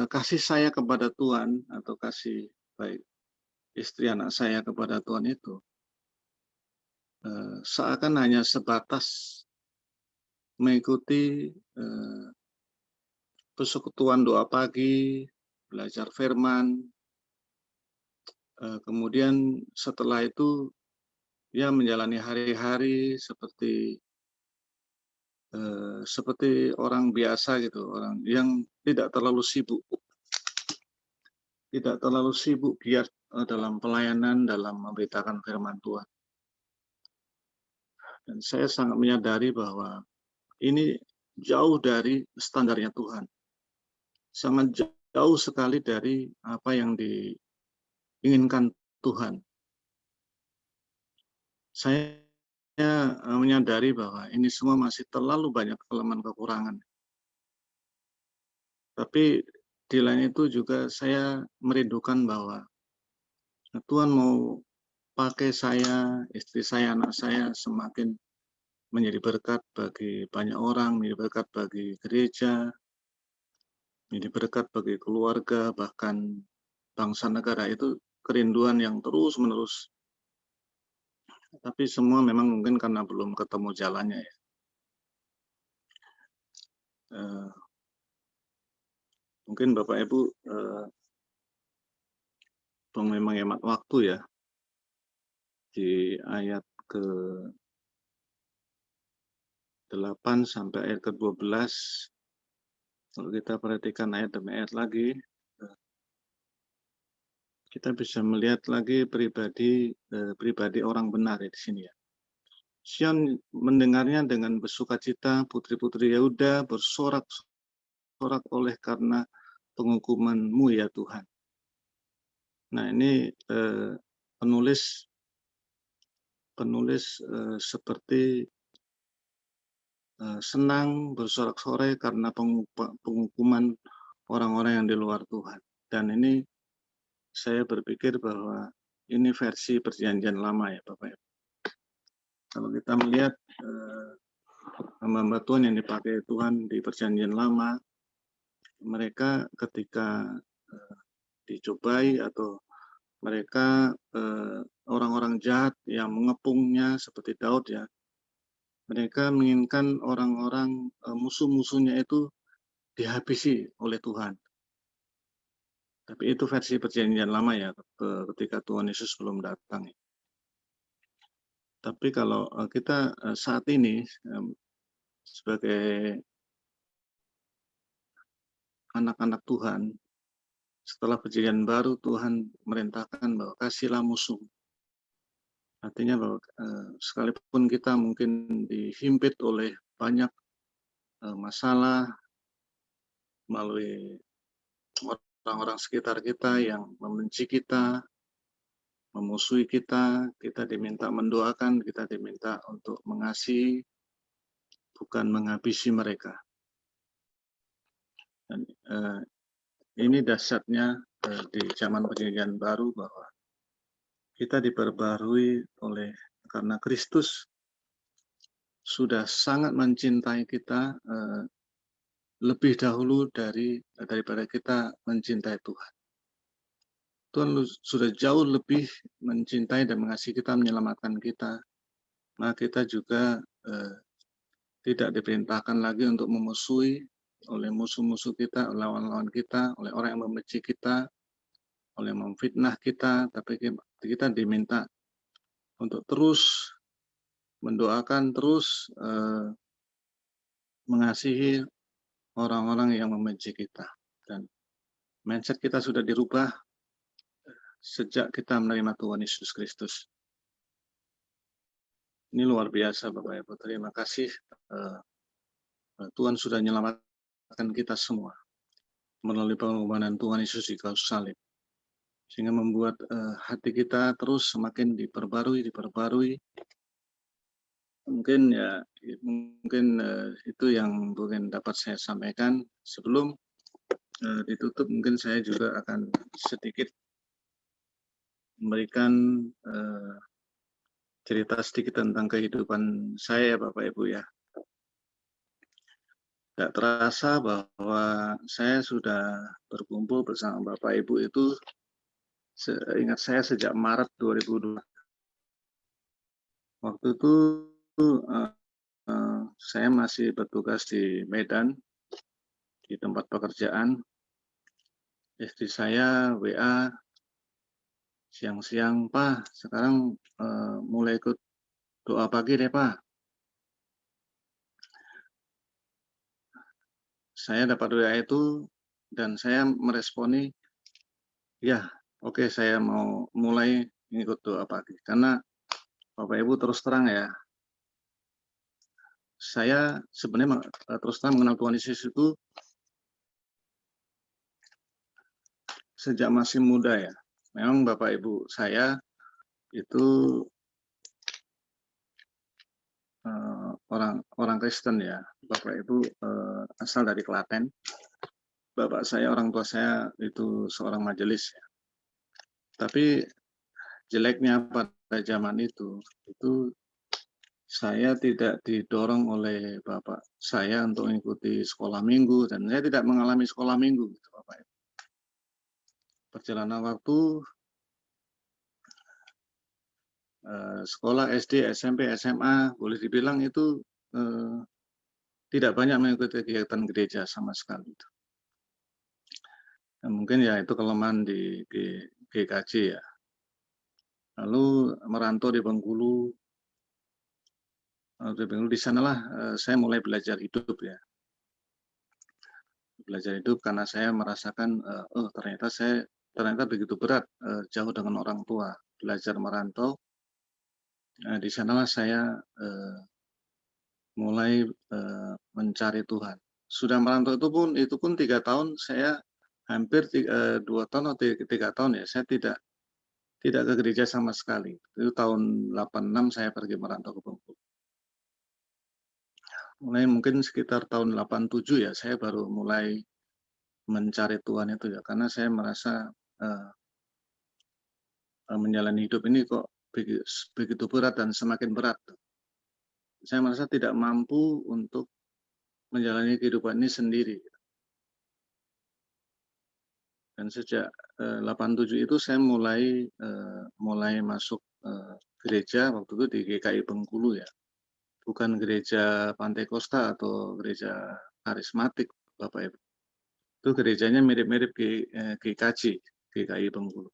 kasih saya kepada Tuhan atau kasih baik istri anak saya kepada Tuhan itu seakan hanya sebatas mengikuti persekutuan doa pagi, belajar firman, kemudian setelah itu ya menjalani hari-hari seperti orang biasa gitu, orang yang tidak terlalu sibuk giat dalam pelayanan, dalam memberitakan firman Tuhan. Dan saya sangat menyadari bahwa ini jauh dari standarnya Tuhan. Sangat jauh sekali dari apa yang diinginkan Tuhan. Saya menyadari bahwa ini semua masih terlalu banyak kelemahan kekurangan. Tapi di lain itu juga saya merindukan bahwa Tuhan mau pakai saya, istri saya, anak saya semakin menjadi berkat bagi banyak orang, menjadi berkat bagi gereja, menjadi berkat bagi keluarga, bahkan bangsa negara. Itu kerinduan yang terus-menerus. Tapi semua memang mungkin karena belum ketemu jalannya ya. Mungkin Bapak Ibu menghemat waktu ya. Di ayat ke-8 sampai ayat ke-12, kalau kita perhatikan ayat demi ayat lagi, kita bisa melihat lagi pribadi orang benar ya di sini ya. Sion mendengarnya dengan bersukacita, putri-putri Yehuda bersorak-sorak oleh karena penghukuman-Mu ya Tuhan. Nah ini penulis seperti senang bersorak-sorai karena penghukuman orang-orang yang di luar Tuhan. Dan ini saya berpikir bahwa ini versi perjanjian lama ya Bapak Ibu. Kalau kita melihat hamba Tuhan yang dipakai Tuhan di perjanjian lama, mereka ketika dicobai atau mereka orang-orang jahat yang mengepungnya seperti Daud ya, mereka menginginkan orang-orang musuh-musuhnya itu dihabisi oleh Tuhan. Tapi itu versi perjanjian lama ya, ketika Tuhan Yesus belum datang. Tapi kalau kita saat ini sebagai anak-anak Tuhan, setelah perjanjian baru Tuhan merintahkan bahwa kasihlah musuh. Artinya bahwa sekalipun kita mungkin dihimpit oleh banyak masalah melalui orang-orang sekitar kita yang membenci kita, memusuhi kita, kita diminta mendoakan, kita diminta untuk mengasihi, bukan menghabisi mereka. Dan ini dahsyatnya di zaman perjanjian baru bahwa kita diperbarui karena Kristus sudah sangat mencintai kita lebih dahulu daripada kita mencintai Tuhan. Tuhan sudah jauh lebih mencintai dan mengasihi kita, menyelamatkan kita. Maka kita juga tidak diperintahkan lagi untuk memusuhi oleh musuh-musuh kita, lawan-lawan kita, oleh orang yang membenci kita, oleh memfitnah kita, tapi kita diminta untuk terus mendoakan, terus mengasihi orang-orang yang membenci kita. Dan mindset kita sudah dirubah sejak kita menerima Tuhan Yesus Kristus. Ini luar biasa Bapak Ibu. Terima kasih Tuhan sudah menyelamatkan kita semua melalui pengorbanan Tuhan Yesus di kayu salib. Sehingga membuat hati kita terus semakin diperbarui. Mungkin itu yang mungkin dapat saya sampaikan. Sebelum ditutup, mungkin saya juga akan sedikit memberikan cerita sedikit tentang kehidupan saya, Bapak Ibu ya. Tidak terasa bahwa saya sudah berkumpul bersama Bapak Ibu itu, ingat saya sejak Maret 2002. Waktu itu saya masih bertugas di Medan, di tempat pekerjaan. Istri saya WA siang-siang, Pak, sekarang mulai ikut doa pagi deh, Pak. Saya dapat WA itu dan saya meresponi, ya, oke, saya mau mulai ikut doa pagi. Karena Bapak Ibu terus terang ya, saya sebenarnya terus terang mengenal Tuhan Yesus itu sejak masih muda ya. Memang Bapak Ibu saya itu orang Kristen ya. Bapak Ibu asal dari Klaten. Bapak saya, orang tua saya itu seorang majelis ya. Tapi jeleknya pada zaman itu saya tidak didorong oleh bapak saya untuk mengikuti sekolah minggu dan saya tidak mengalami sekolah minggu gitu Bapak Ibu. Perjalanan waktu sekolah SD, SMP, SMA boleh dibilang itu tidak banyak mengikuti kegiatan gereja sama sekali. Mungkin ya itu kelemahan di GKJ ya. Lalu merantau di Bengkulu. Di sanalah saya mulai belajar hidup ya. Belajar hidup karena saya merasakan, ternyata begitu berat jauh dengan orang tua. Belajar merantau. Di sanalah saya mulai mencari Tuhan. Sudah merantau itu pun 3 tahun saya hampir 2 tahun atau 3 tahun ya, saya tidak ke gereja sama sekali. Itu tahun 86 saya pergi merantau ke Bengkulu. Mulai mungkin sekitar tahun 87 ya, saya baru mulai mencari Tuhan itu ya, karena saya merasa menjalani hidup ini kok begitu berat dan semakin berat. Saya merasa tidak mampu untuk menjalani kehidupan ini sendiri. Dan sejak 87 itu saya mulai masuk gereja waktu itu di GKI Bengkulu ya. Bukan gereja Pantai Kosta atau gereja karismatik Bapak Ibu. Itu gerejanya mirip-mirip GKJ, GKI Bengkulu.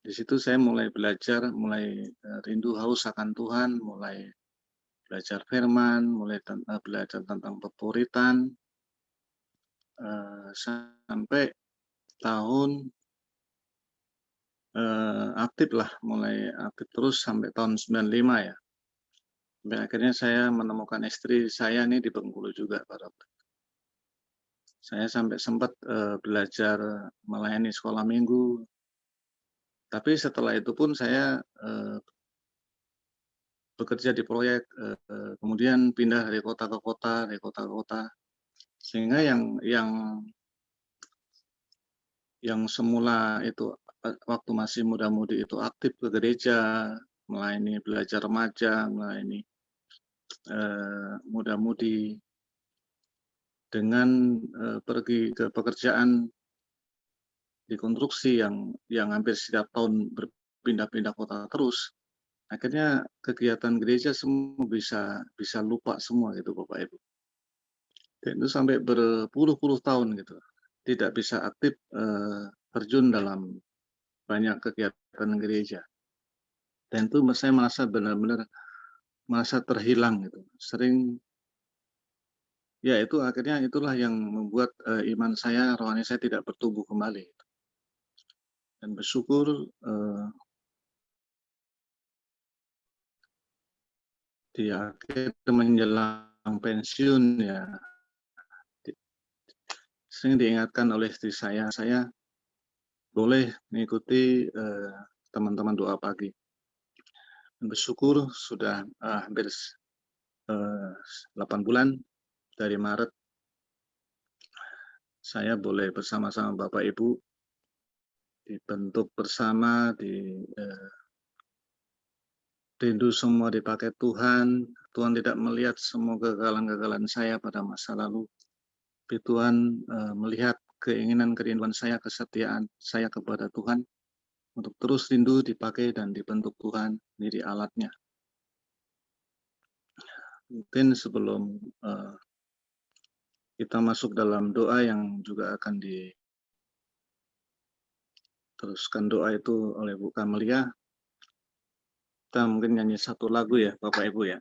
Di situ saya mulai belajar, mulai rindu haus akan Tuhan, mulai belajar firman, mulai belajar tentang pepuritan, sampai tahun aktif lah, mulai aktif terus sampai tahun 95 ya. Sampai akhirnya saya menemukan istri saya nih di Bengkulu juga pada waktu itu. Saya sampai sempat, belajar melayani sekolah minggu, tapi setelah itu pun saya, bekerja di proyek, kemudian pindah dari kota ke kota, dari kota ke kota, sehingga yang semula itu, waktu masih muda-mudi itu aktif ke gereja, melayani belajar remaja, melayani, muda-mudi, dengan, pergi ke pekerjaan di konstruksi yang hampir setiap tahun berpindah-pindah kota terus, akhirnya kegiatan gereja semua bisa lupa semua gitu Bapak Ibu. Dan itu sampai berpuluh-puluh tahun gitu, tidak bisa aktif, terjun dalam banyak kegiatan gereja. Dan itu saya merasa benar-benar merasa terhilang gitu. Sering ya itu akhirnya itulah yang membuat, iman saya, rohani saya tidak bertumbuh kembali. Dan bersyukur, di akhir menjelang pensiun ya, sering diingatkan oleh istri saya boleh mengikuti, teman-teman doa pagi. Dan bersyukur sudah, hampir 8 bulan dari Maret, saya boleh bersama-sama Bapak Ibu dibentuk bersama, rindu semua dipakai Tuhan. Tuhan tidak melihat semua kegagalan-kegagalan saya pada masa lalu. Tapi Tuhan, melihat kerinduan saya, kesetiaan saya kepada Tuhan untuk terus rindu dipakai dan dibentuk Tuhan menjadi alatnya. Mungkin sebelum, kita masuk dalam doa yang juga akan diteruskan doa itu oleh Bu Kamelia, kita mungkin nyanyi satu lagu ya Bapak Ibu ya.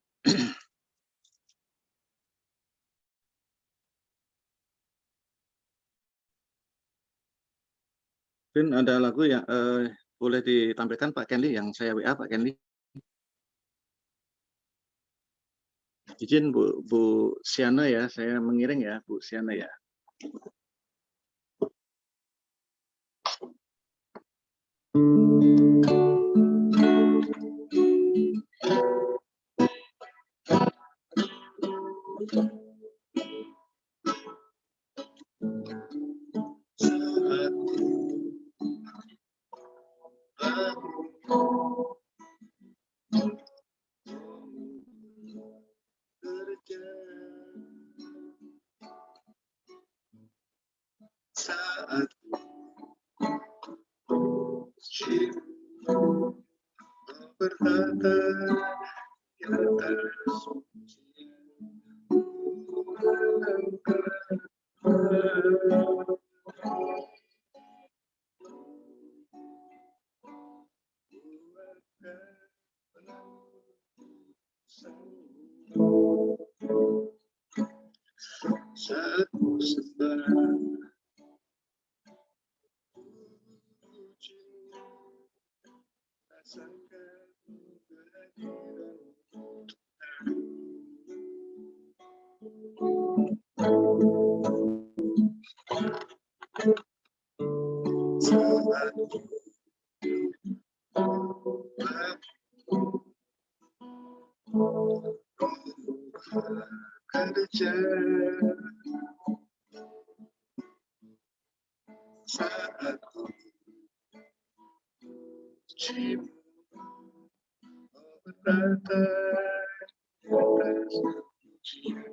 Mungkin ada lagu yang, boleh ditampilkan Pak Kenli, yang saya WA Pak Kenli. Izin Bu Siana ya, saya mengiring ya Bu Siana ya. Saat berkata di atas saat sedang rasakan kehadiran saat kerja saat cium berkata di atas cium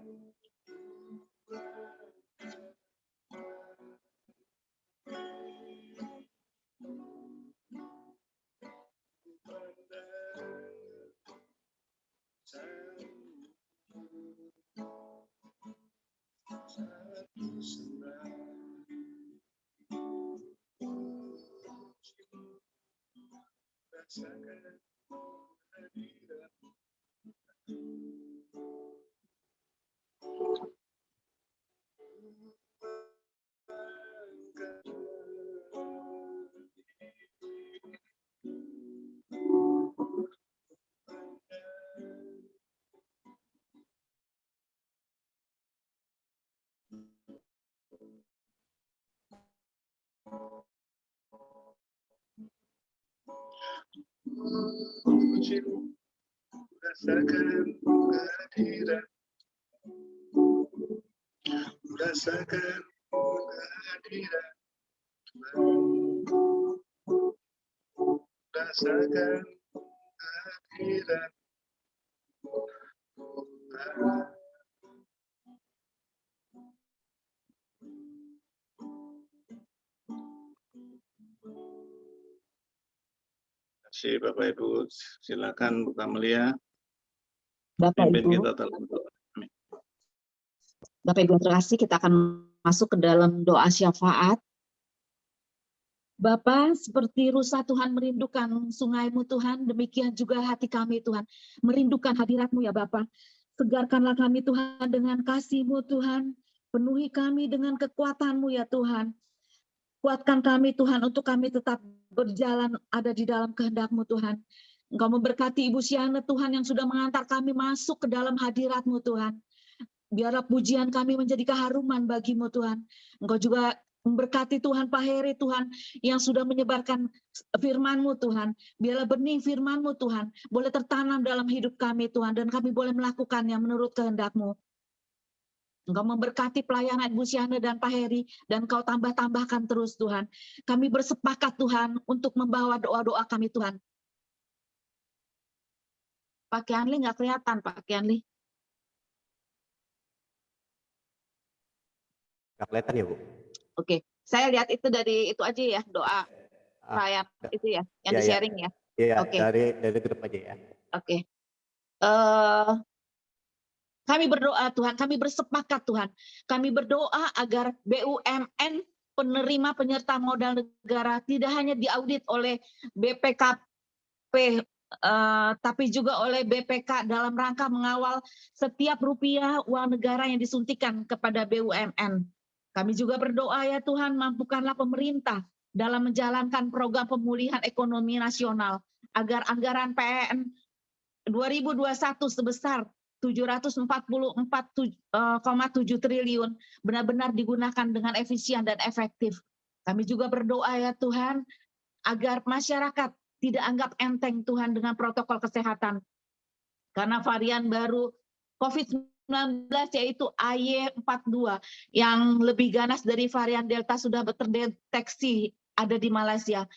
satu senang rasakan kehadiran Rasakan kehadiran, rasakan kehadiran Tuhan. Rasakan kehadiran Tuhan. Terima kasih Bapak Ibu, silakan Bu Kamelia Bapak pimpin Ibu, kita dalam doa. Amin. Bapak Ibu terima kasih, kita akan masuk ke dalam doa syafaat. Bapa, seperti rusa Tuhan merindukan sungai-Mu Tuhan, demikian juga hati kami Tuhan, merindukan hadirat-Mu ya Bapa. Segarkanlah kami Tuhan dengan kasih-Mu Tuhan, penuhi kami dengan kekuatan-Mu ya Tuhan. Kuatkan kami Tuhan untuk kami tetap berjalan ada di dalam kehendak-Mu Tuhan. Engkau memberkati Ibu Siana Tuhan yang sudah mengantar kami masuk ke dalam hadirat-Mu Tuhan. Biarlah pujian kami menjadi keharuman bagi-Mu Tuhan. Engkau juga memberkati Tuhan Pak Heri Tuhan yang sudah menyebarkan firman-Mu Tuhan. Biarlah benih firman-Mu Tuhan boleh tertanam dalam hidup kami Tuhan dan kami boleh melakukannya menurut kehendak-Mu. Engkau memberkati pelayanan Ibu Siana dan Pak Heri dan Kau tambah-tambahkan terus Tuhan. Kami bersepakat Tuhan untuk membawa doa-doa kami Tuhan. Pak Kianli nggak kelihatan Pak Kianli. Nggak kelihatan ya Bu? Oke, saya lihat itu dari itu aja ya doa saya itu ya yang Iya, di sharing ya. Iya, Oke. dari grup aja ya. Oke. Kami berdoa Tuhan, kami bersepakat Tuhan. Kami berdoa agar BUMN penerima penyerta modal negara tidak hanya diaudit oleh BPKP tapi juga oleh BPK dalam rangka mengawal setiap rupiah uang negara yang disuntikan kepada BUMN. Kami juga berdoa ya Tuhan, mampukanlah pemerintah dalam menjalankan program pemulihan ekonomi nasional agar anggaran PEN 2021 sebesar 744,7 triliun benar-benar digunakan dengan efisien dan efektif. Kami juga berdoa ya Tuhan agar masyarakat tidak anggap enteng Tuhan dengan protokol kesehatan. Karena varian baru COVID-19 yaitu AY42 yang lebih ganas dari varian Delta sudah terdeteksi ada di Malaysia.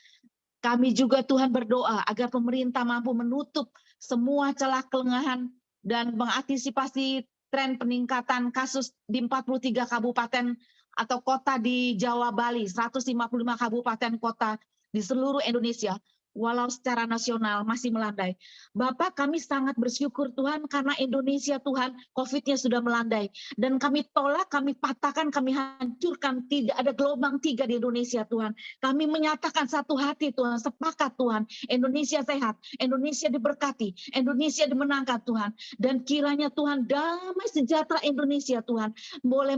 Kami juga Tuhan berdoa agar pemerintah mampu menutup semua celah kelengahan dan mengantisipasi tren peningkatan kasus di 43 kabupaten atau kota di Jawa Bali, 155 kabupaten kota di seluruh Indonesia. Walau secara nasional masih melandai. Bapak, kami sangat bersyukur Tuhan karena Indonesia Tuhan COVID-nya sudah melandai. Dan kami tolak, kami patahkan, kami hancurkan. Tidak ada gelombang 3 di Indonesia Tuhan. Kami menyatakan satu hati Tuhan, sepakat Tuhan. Indonesia sehat, Indonesia diberkati, Indonesia dimenangkan Tuhan. Dan kiranya Tuhan damai sejahtera Indonesia Tuhan. Boleh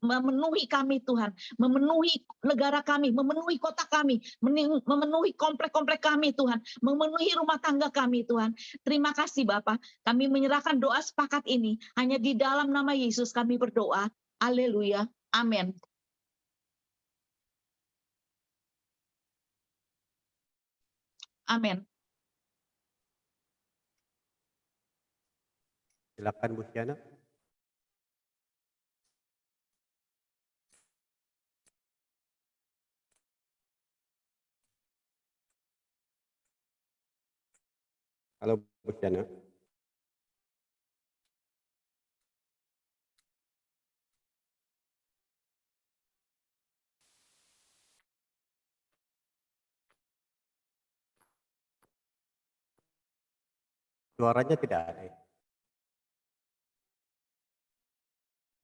memenuhi kami Tuhan. Memenuhi negara kami, memenuhi kota kami, memenuhi komplek-komplek kami Tuhan, memenuhi rumah tangga kami Tuhan. Terima kasih Bapak, kami menyerahkan doa sepakat ini, hanya di dalam nama Yesus kami berdoa. Haleluya, amin. Amin. Silakan Bu Siana. Halo Bu Siana. Suaranya tidak ada ya?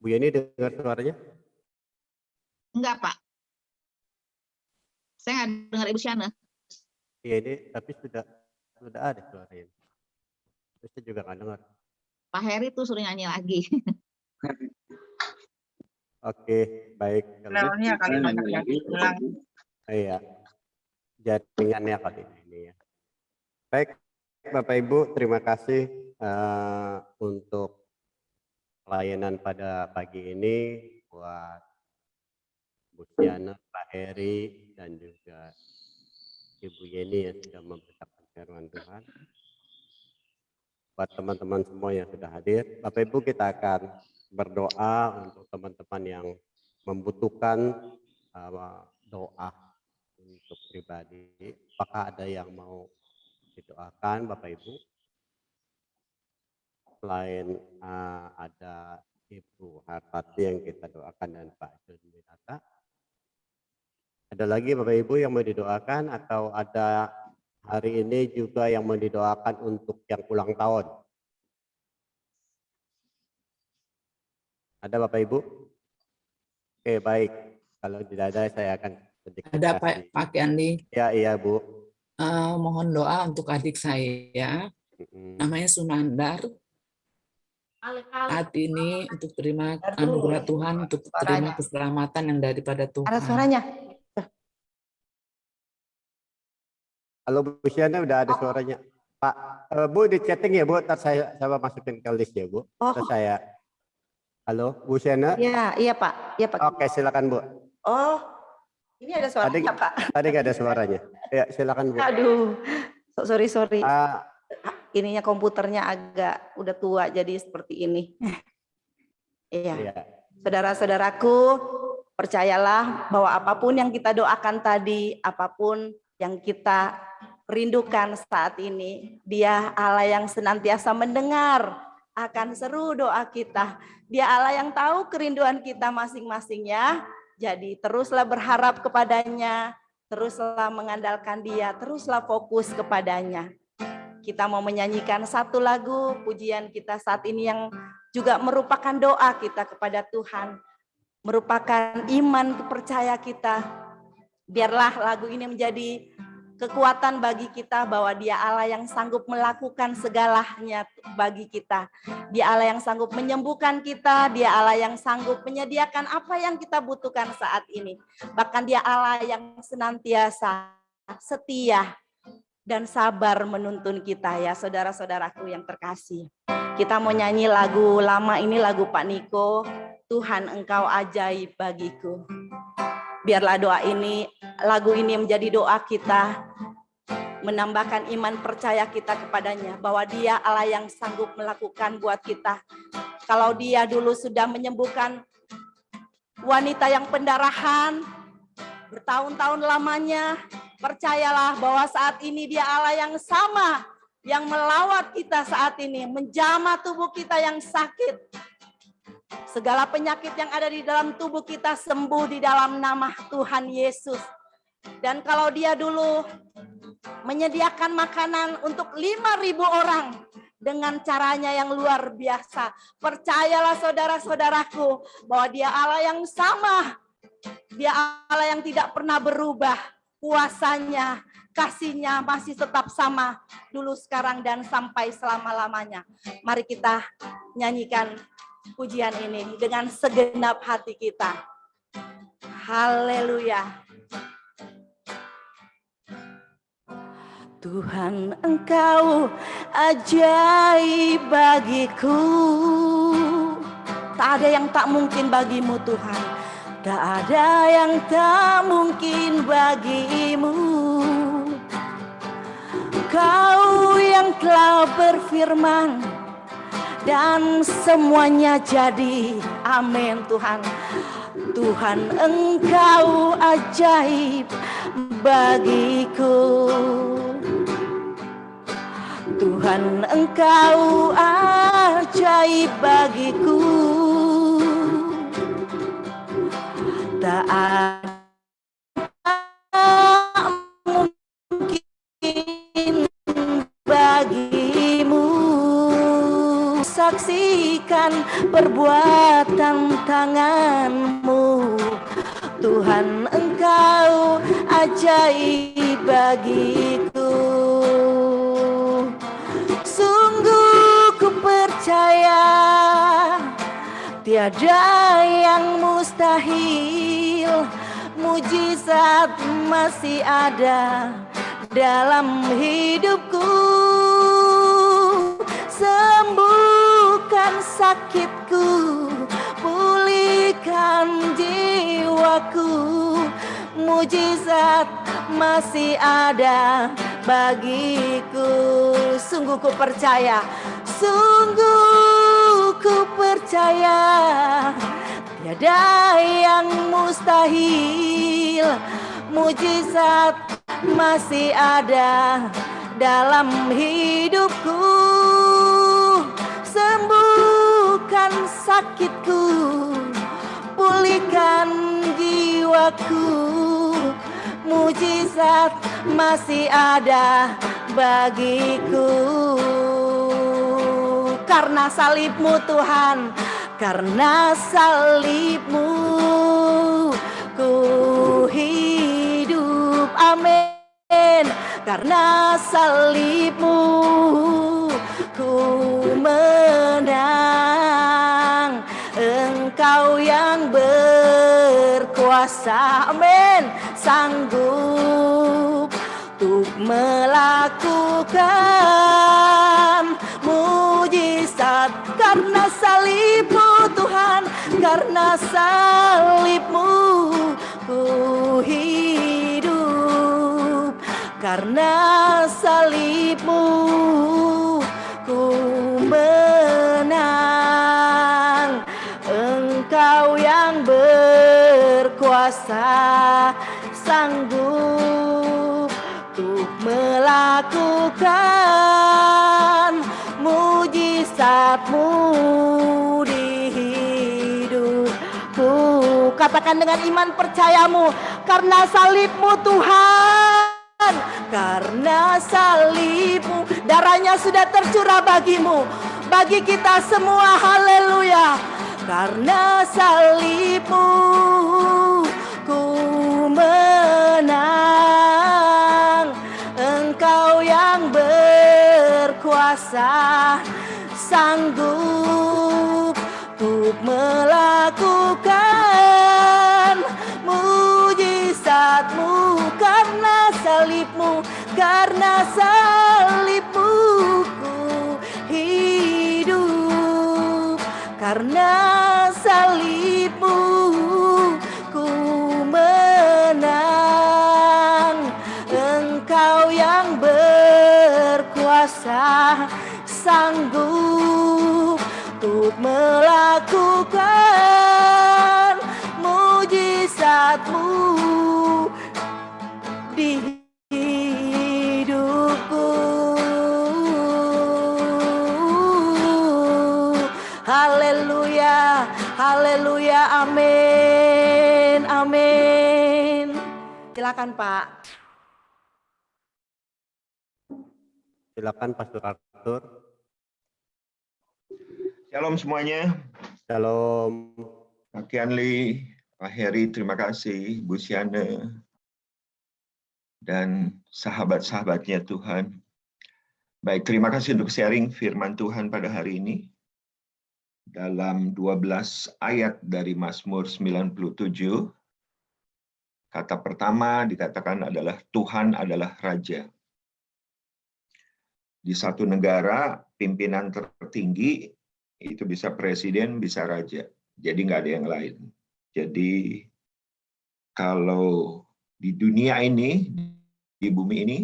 Bu Yeni dengar suaranya? Enggak Pak, saya nggak dengar Ibu Syana. Iya ini, tapi sudah ada suaranya. Terus saya juga nggak dengar. Pak Heri tuh suruh nyanyi lagi. Oke, baik. Soalnya kali banyak yang hilang. Iya, jaringannya kali ini ya. Baik, Bapak Ibu, terima kasih untuk pelayanan pada pagi ini buat Bu Siana, Pak Heri, dan juga Ibu Yeni yang sudah memberitakan firman Tuhan. buat teman-teman semua yang sudah hadir. Bapak Ibu, kita akan berdoa untuk teman-teman yang membutuhkan doa untuk pribadi. Apakah ada yang mau didoakan Bapak Ibu? Selain ada Ibu Hartati yang kita doakan dan Pak Jun Winata, ada lagi Bapak Ibu yang mau didoakan atau ada hari ini juga yang mau didoakan untuk yang ulang tahun? Ada Bapak Ibu? Oke, baik. Kalau tidak ada, saya akan sedikit Ada kasih. Pak Andi. Ya, iya Bu. Mohon doa untuk adik saya, namanya Sunandar. Saat ini untuk terima anugerah Tuhan, untuk terima keselamatan yang daripada Tuhan. Ada suaranya. Halo Bu Syana, udah ada suaranya. Pak, Bu di chatting ya Bu, ntar saya masukin ke list ya Bu. Terus saya. Halo Bu Syana? Iya Pak. Iya Pak. Oke, silakan Bu. Oh, ini ada suaranya Pak. Tadi nggak ada suaranya. Ya, silakan Bu. Aduh, sorry. Ininya komputernya agak udah tua jadi seperti ini. Iya. Saudara-saudaraku, percayalah bahwa apapun yang kita doakan tadi, apapun yang kita rindukan saat ini, Dia Allah yang senantiasa mendengar akan seru doa kita. Dia Allah yang tahu kerinduan kita masing-masingnya. Jadi teruslah berharap kepadanya, teruslah mengandalkan Dia, teruslah fokus kepadanya. Kita mau menyanyikan satu lagu pujian kita saat ini yang juga merupakan doa kita kepada Tuhan. Merupakan iman percaya kita. Biarlah lagu ini menjadi kekuatan bagi kita bahwa Dia Allah yang sanggup melakukan segalanya bagi kita. Dia Allah yang sanggup menyembuhkan kita, Dia Allah yang sanggup menyediakan apa yang kita butuhkan saat ini. Bahkan Dia Allah yang senantiasa setia dan sabar menuntun kita ya saudara-saudaraku yang terkasih. Kita mau nyanyi lagu lama ini, lagu Pak Niko, Tuhan Engkau Ajaib Bagiku. Biarlah lagu ini menjadi doa kita, menambahkan iman percaya kita kepadanya, bahwa Dia Allah yang sanggup melakukan buat kita. Kalau Dia dulu sudah menyembuhkan wanita yang pendarahan, bertahun-tahun lamanya, percayalah bahwa saat ini Dia Allah yang sama, yang melawat kita saat ini, menjamah tubuh kita yang sakit. Segala penyakit yang ada di dalam tubuh kita sembuh di dalam nama Tuhan Yesus. Dan kalau Dia dulu menyediakan makanan untuk 5.000 orang dengan caranya yang luar biasa, percayalah saudara-saudaraku bahwa Dia Allah yang sama. Dia Allah yang tidak pernah berubah. Kuasanya, kasih-Nya masih tetap sama dulu, sekarang, dan sampai selama-lamanya. Mari kita nyanyikan pujian ini dengan segenap hati kita. Haleluya. Tuhan Engkau ajaib bagiku. Tak ada yang tak mungkin bagimu Tuhan. Tak ada yang tak mungkin bagimu. Kau yang telah berfirman dan semuanya jadi. Amin Tuhan. Tuhan Engkau ajaib bagiku. Tuhan Engkau ajaib bagiku. Tak ada mungkin bagimu. Saksikan perbuatan tangan-Mu. Tuhan Engkau ajaib bagiku. Sungguh ku percaya tiada yang mustahil, mujizat masih ada dalam hidupku. Sembuhkan sakitku, pulihkan jiwaku, mujizat masih ada bagiku. Sungguh ku percaya, Sungguh ku percaya tiada yang mustahil, mujizat masih ada dalam hidupku. Sembuhkan sakitku, pulihkan jiwaku, mujizat masih ada bagiku. Karena salibmu Tuhan, karena salibmu ku hidup, amin. Karena salibmu ku menang. Engkau yang berkuasa, amin, sanggup untuk melakukan mujizat. Karena salibmu Tuhan, karena salibmu ku hidup. Karena salibmu ku menang. Engkau yang berkuasa, sanggup untuk melakukan mujizat-Mu di hidupku. Katakan dengan iman percayamu, karena salib-Mu Tuhan, karena salib-Mu, darahnya sudah tercurah bagimu, bagi kita semua, haleluya. Karena salib-Mu ku menang. Engkau yang berkuasa, sanggup untuk melakukan mujizat-Mu. Karena salib-Mu, karena salib-Mu ku hidup. Karena salib-Mu ku menang. Engkau yang berkuasa, sanggup untuk melakukan mujizat-Mu di hidupku. Haleluya, haleluya, amin, amin. Silakan Pak. Silakan Pastor Arthur. Shalom semuanya. Shalom. Pak Kianli, Pak Heri, terima kasih. Bu Siana, dan sahabat-sahabatnya Tuhan. Baik, terima kasih untuk sharing firman Tuhan pada hari ini. Dalam 12 ayat dari Mazmur 97, kata pertama dikatakan adalah Tuhan adalah Raja. Di satu negara, pimpinan tertinggi itu bisa presiden, bisa raja. Jadi nggak ada yang lain. Jadi kalau di dunia ini, di bumi ini,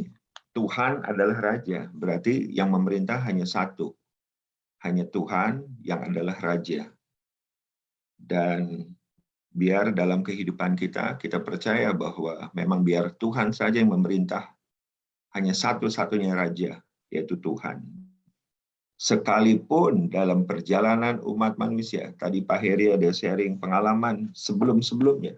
Tuhan adalah Raja. Berarti yang memerintah hanya satu. Hanya Tuhan yang adalah Raja. Dan biar dalam kehidupan kita, kita percaya bahwa memang biar Tuhan saja yang memerintah. Hanya satu-satunya Raja, yaitu Tuhan. Sekalipun dalam perjalanan umat manusia, tadi Pak Heri ada sharing pengalaman sebelum-sebelumnya,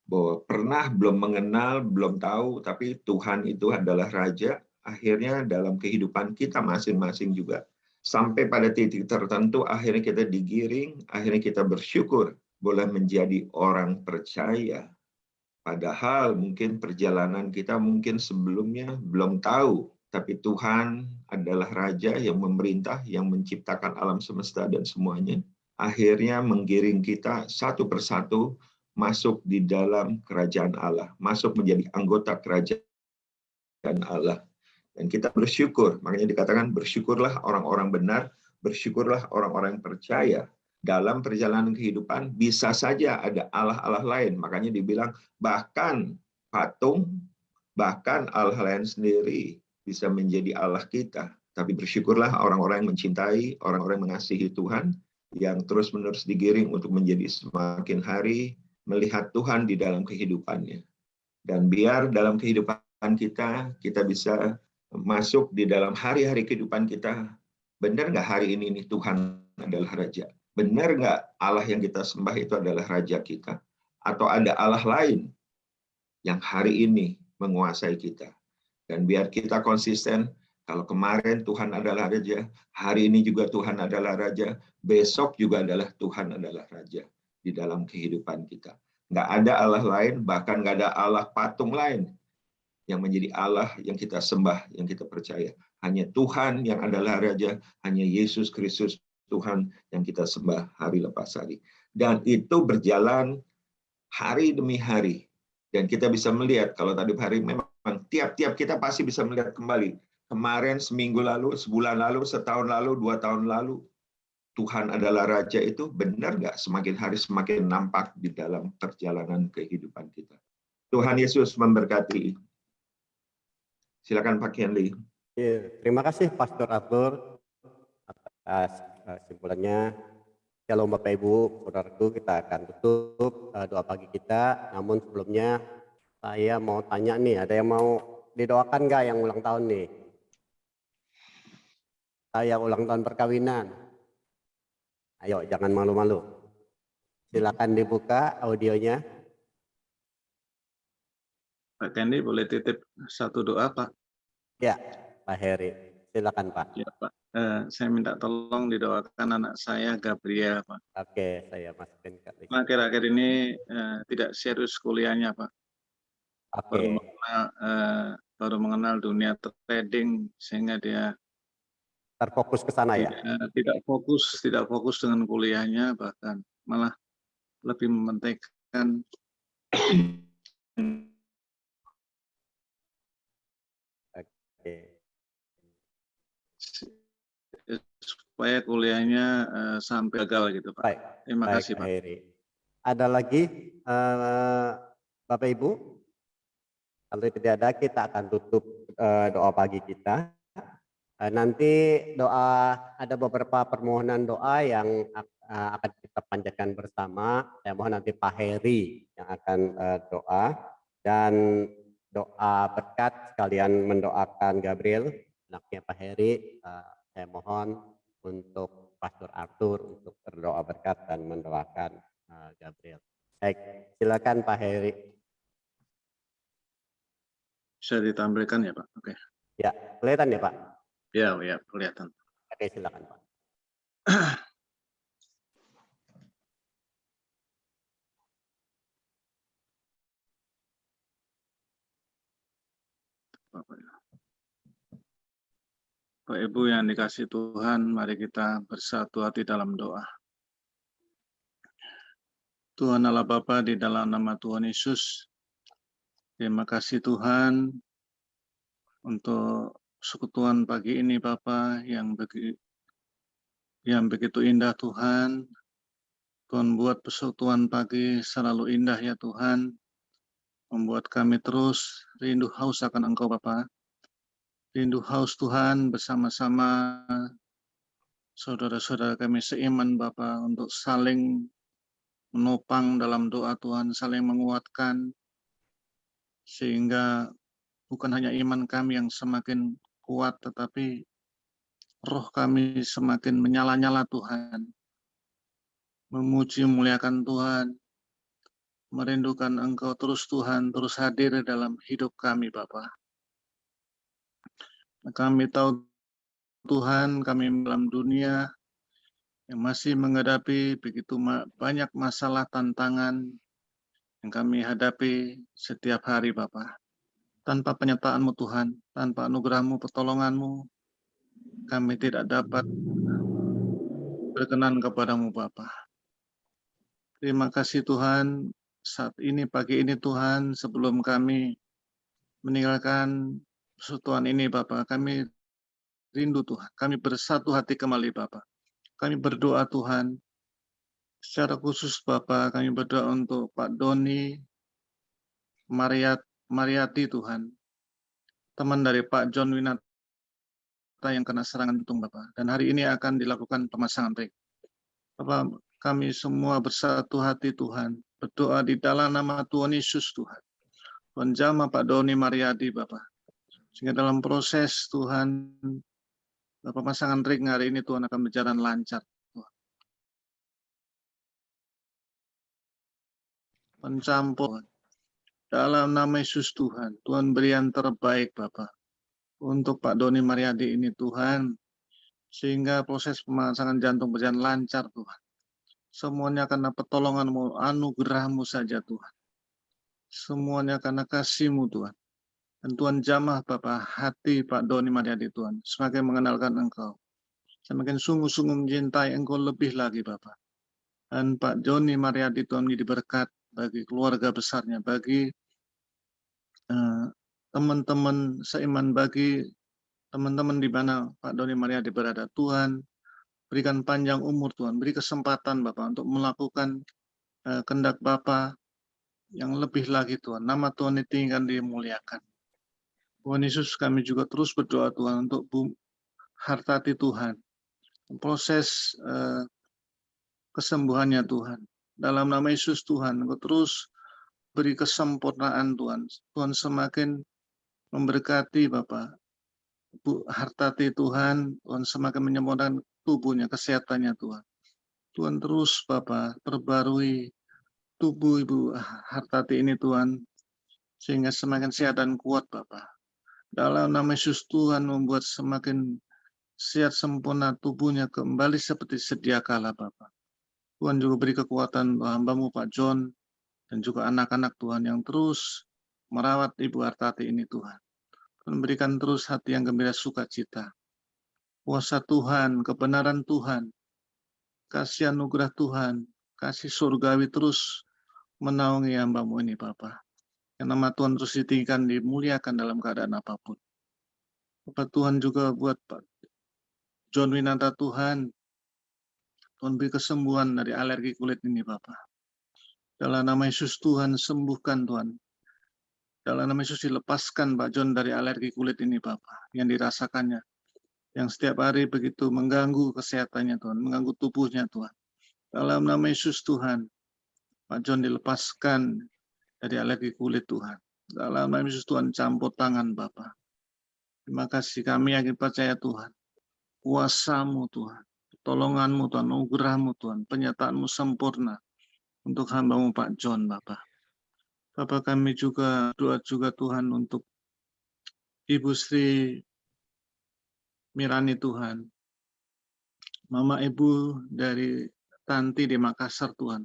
bahwa pernah belum mengenal, belum tahu, tapi Tuhan itu adalah Raja, akhirnya dalam kehidupan kita masing-masing juga, sampai pada titik tertentu, akhirnya kita digiring, akhirnya kita bersyukur, boleh menjadi orang percaya. Padahal mungkin perjalanan kita mungkin sebelumnya belum tahu, tapi Tuhan adalah Raja yang memerintah, yang menciptakan alam semesta dan semuanya. Akhirnya menggiring kita satu persatu masuk di dalam kerajaan Allah. Masuk menjadi anggota kerajaan Allah. Dan kita bersyukur, makanya dikatakan bersyukurlah orang-orang benar, bersyukurlah orang-orang yang percaya. Dalam perjalanan kehidupan bisa saja ada Allah-Allah lain. Makanya dibilang bahkan patung, bahkan Allah lain sendiri bisa menjadi Allah kita. Tapi bersyukurlah orang-orang yang mencintai, orang-orang yang mengasihi Tuhan, yang terus-menerus digiring untuk menjadi semakin hari melihat Tuhan di dalam kehidupannya. Dan biar dalam kehidupan kita bisa masuk di dalam hari-hari kehidupan kita, benar nggak hari ini nih Tuhan adalah Raja? Benar nggak Allah yang kita sembah itu adalah Raja kita? Atau ada Allah lain yang hari ini menguasai kita? Dan biar kita konsisten, kalau kemarin Tuhan adalah Raja, hari ini juga Tuhan adalah Raja, besok juga adalah Tuhan adalah Raja di dalam kehidupan kita. Nggak ada Allah lain, bahkan nggak ada Allah patung lain yang menjadi Allah yang kita sembah, yang kita percaya. Hanya Tuhan yang adalah Raja, hanya Yesus Kristus Tuhan yang kita sembah hari lepas hari. Dan itu berjalan hari demi hari. Dan kita bisa melihat, kalau tadi hari memang tiap-tiap kita pasti bisa melihat kembali. Kemarin, seminggu lalu, sebulan lalu, setahun lalu, 2 tahun lalu, Tuhan adalah Raja itu benar nggak semakin hari semakin nampak di dalam perjalanan kehidupan kita. Tuhan Yesus memberkati. Silakan Pak Kenli. Terima kasih Pastor Arthur atas simpulannya. Shalom Bapak Ibu, saudaraku, kita akan tutup doa pagi kita. Namun sebelumnya saya mau tanya nih, ada yang mau didoakan nggak yang ulang tahun nih? Saya ulang tahun perkawinan. Ayo, jangan malu-malu. Silakan dibuka audionya. Pak Kendi boleh titip satu doa, Pak? Ya, Pak Heri. Silakan Pak. Ya, Pak. Saya minta tolong didoakan anak saya, Gabriel, Pak. Oke, saya masukin ke list. Nah, akhir-akhir ini tidak serius kuliahnya, Pak. Oke. Baru mengenal dunia trading, sehingga dia Terfokus ke sana ya? tidak fokus dengan kuliahnya, bahkan malah lebih mementingkan supaya kuliahnya sampai gagal gitu, Pak. Baik. Terima Baik, kasih, Pak. Heri. Ada lagi Bapak Ibu? Kalau tidak ada, kita akan tutup doa pagi kita. Nanti ada beberapa permohonan doa yang akan kita panjatkan bersama. Saya mohon nanti Pak Heri yang akan doa, dan doa berkat sekalian mendoakan Gabriel, anaknya Pak Heri. Saya mohon untuk Pastor Arthur untuk berdoa berkat dan mendoakan Gabriel. Baik, silakan Pak Heri. Bisa ditampilkan ya, Pak? Oke. Ya, kelihatan ya Pak? Ya, kelihatan. Oke, silakan Pak. Bapak Ibu yang dikasih Tuhan, mari kita bersatu hati dalam doa. Tuhan Allah Bapa, di dalam nama Tuhan Yesus, terima kasih Tuhan untuk persekutuan pagi ini Bapa yang begitu indah Tuhan. Tuhan buat persekutuan pagi selalu indah ya Tuhan, membuat kami terus rindu haus akan Engkau Bapa. Rindu haus Tuhan bersama-sama saudara-saudara kami seiman Bapa untuk saling menopang dalam doa Tuhan, saling menguatkan, sehingga bukan hanya iman kami yang semakin kuat, tetapi roh kami semakin menyala-nyala Tuhan, memuji memuliakan Tuhan, merindukan Engkau terus Tuhan, terus hadir dalam hidup kami Bapa. Kami tahu Tuhan, kami dalam dunia yang masih menghadapi begitu banyak masalah tantangan yang kami hadapi setiap hari Bapa. Tanpa penyertaan-Mu Tuhan, tanpa anugerah-Mu, pertolongan-Mu, kami tidak dapat berkenan kepada-Mu Bapa. Terima kasih Tuhan, saat ini, pagi ini Tuhan, sebelum kami meninggalkan persekutuan ini Bapa, kami rindu Tuhan, kami bersatu hati kembali Bapa. Kami berdoa Tuhan, secara khusus Bapa, kami berdoa untuk Pak Doni, Mariati Tuhan, teman dari Pak John Winata, kota yang kena serangan jantung Bapak. Dan hari ini akan dilakukan pemasangan ring. Bapak, kami semua bersatu hati Tuhan, berdoa di dalam nama Tuhan Yesus Tuhan. Tuhan jamah Pak Doni Mariadi Bapak. Sehingga dalam proses Tuhan, pemasangan ring hari ini Tuhan akan berjalan lancar. Pencampur dalam nama Yesus Tuhan, Tuhan beri yang terbaik Bapak untuk Pak Doni Mariadi ini Tuhan, sehingga proses pemasangan jantung berjalan lancar Tuhan. Semuanya karena pertolongan-Mu, anugerah-Mu saja Tuhan. Semuanya karena kasih-Mu Tuhan. Dan Tuhan jamah Bapak hati Pak Doni Mariadi Tuhan, semakin mengenalkan Engkau, semakin sungguh-sungguh mencintai Engkau lebih lagi Bapak. Dan Pak Doni Mariadi Tuhan menjadi berkat bagi keluarga besarnya, bagi teman-teman seiman, bagi teman-teman di mana Pak Doni Mariadi berada. Tuhan, berikan panjang umur Tuhan, beri kesempatan Bapak untuk melakukan kehendak Bapa yang lebih lagi Tuhan. Nama Tuhan ditinggikan, dimuliakan. Tuhan Yesus, kami juga terus berdoa Tuhan untuk Hartati Tuhan. Proses kesembuhannya Tuhan. Dalam nama Yesus Tuhan, Engkau terus beri kesempurnaan Tuhan. Tuhan semakin memberkati Bapak. Bu Hartati Tuhan, Tuhan semakin menyempurnakan tubuhnya, kesehatannya Tuhan. Tuhan terus Bapak perbarui tubuh Ibu Hartati ini Tuhan, sehingga semakin sehat dan kuat Bapak. Dalam nama Yesus Tuhan membuat semakin sehat sempurna tubuhnya kembali seperti sedia kala Bapak. Tuhan juga beri kekuatan hamba-Mu Pak John dan juga anak-anak Tuhan yang terus merawat Ibu Hartati ini Tuhan. Tuhan berikan terus hati yang gembira sukacita. Kuasa Tuhan, kebenaran Tuhan, kasih anugerah Tuhan, kasih surgawi terus menaungi hamba-Mu ini Bapak. Yang nama Tuhan terus ditinggikan, dimuliakan dalam keadaan apapun. Bapak Tuhan juga buat Pak John Winata Tuhan, Tuhan beri kesembuhan dari alergi kulit ini Bapak. Dalam nama Yesus Tuhan, sembuhkan Tuhan. Dalam nama Yesus dilepaskan Pak John dari alergi kulit ini Bapak, yang dirasakannya. Yang setiap hari begitu mengganggu kesehatannya Tuhan, mengganggu tubuhnya Tuhan. Dalam nama Yesus Tuhan, Pak John dilepaskan dari alergi kulit Tuhan. Dalam nama Yesus Tuhan, campur tangan Bapak. Terima kasih, kami yakin percaya Tuhan. Kuasa-Mu Tuhan, pertolongan-Mu Tuhan, anugerah-Mu Tuhan, penyertaan-Mu sempurna untuk hamba-Mu Pak John Bapak. Bapak, kami juga doa juga Tuhan untuk Ibu Sri Mirani Tuhan, Mama Ibu dari Tanti di Makassar Tuhan.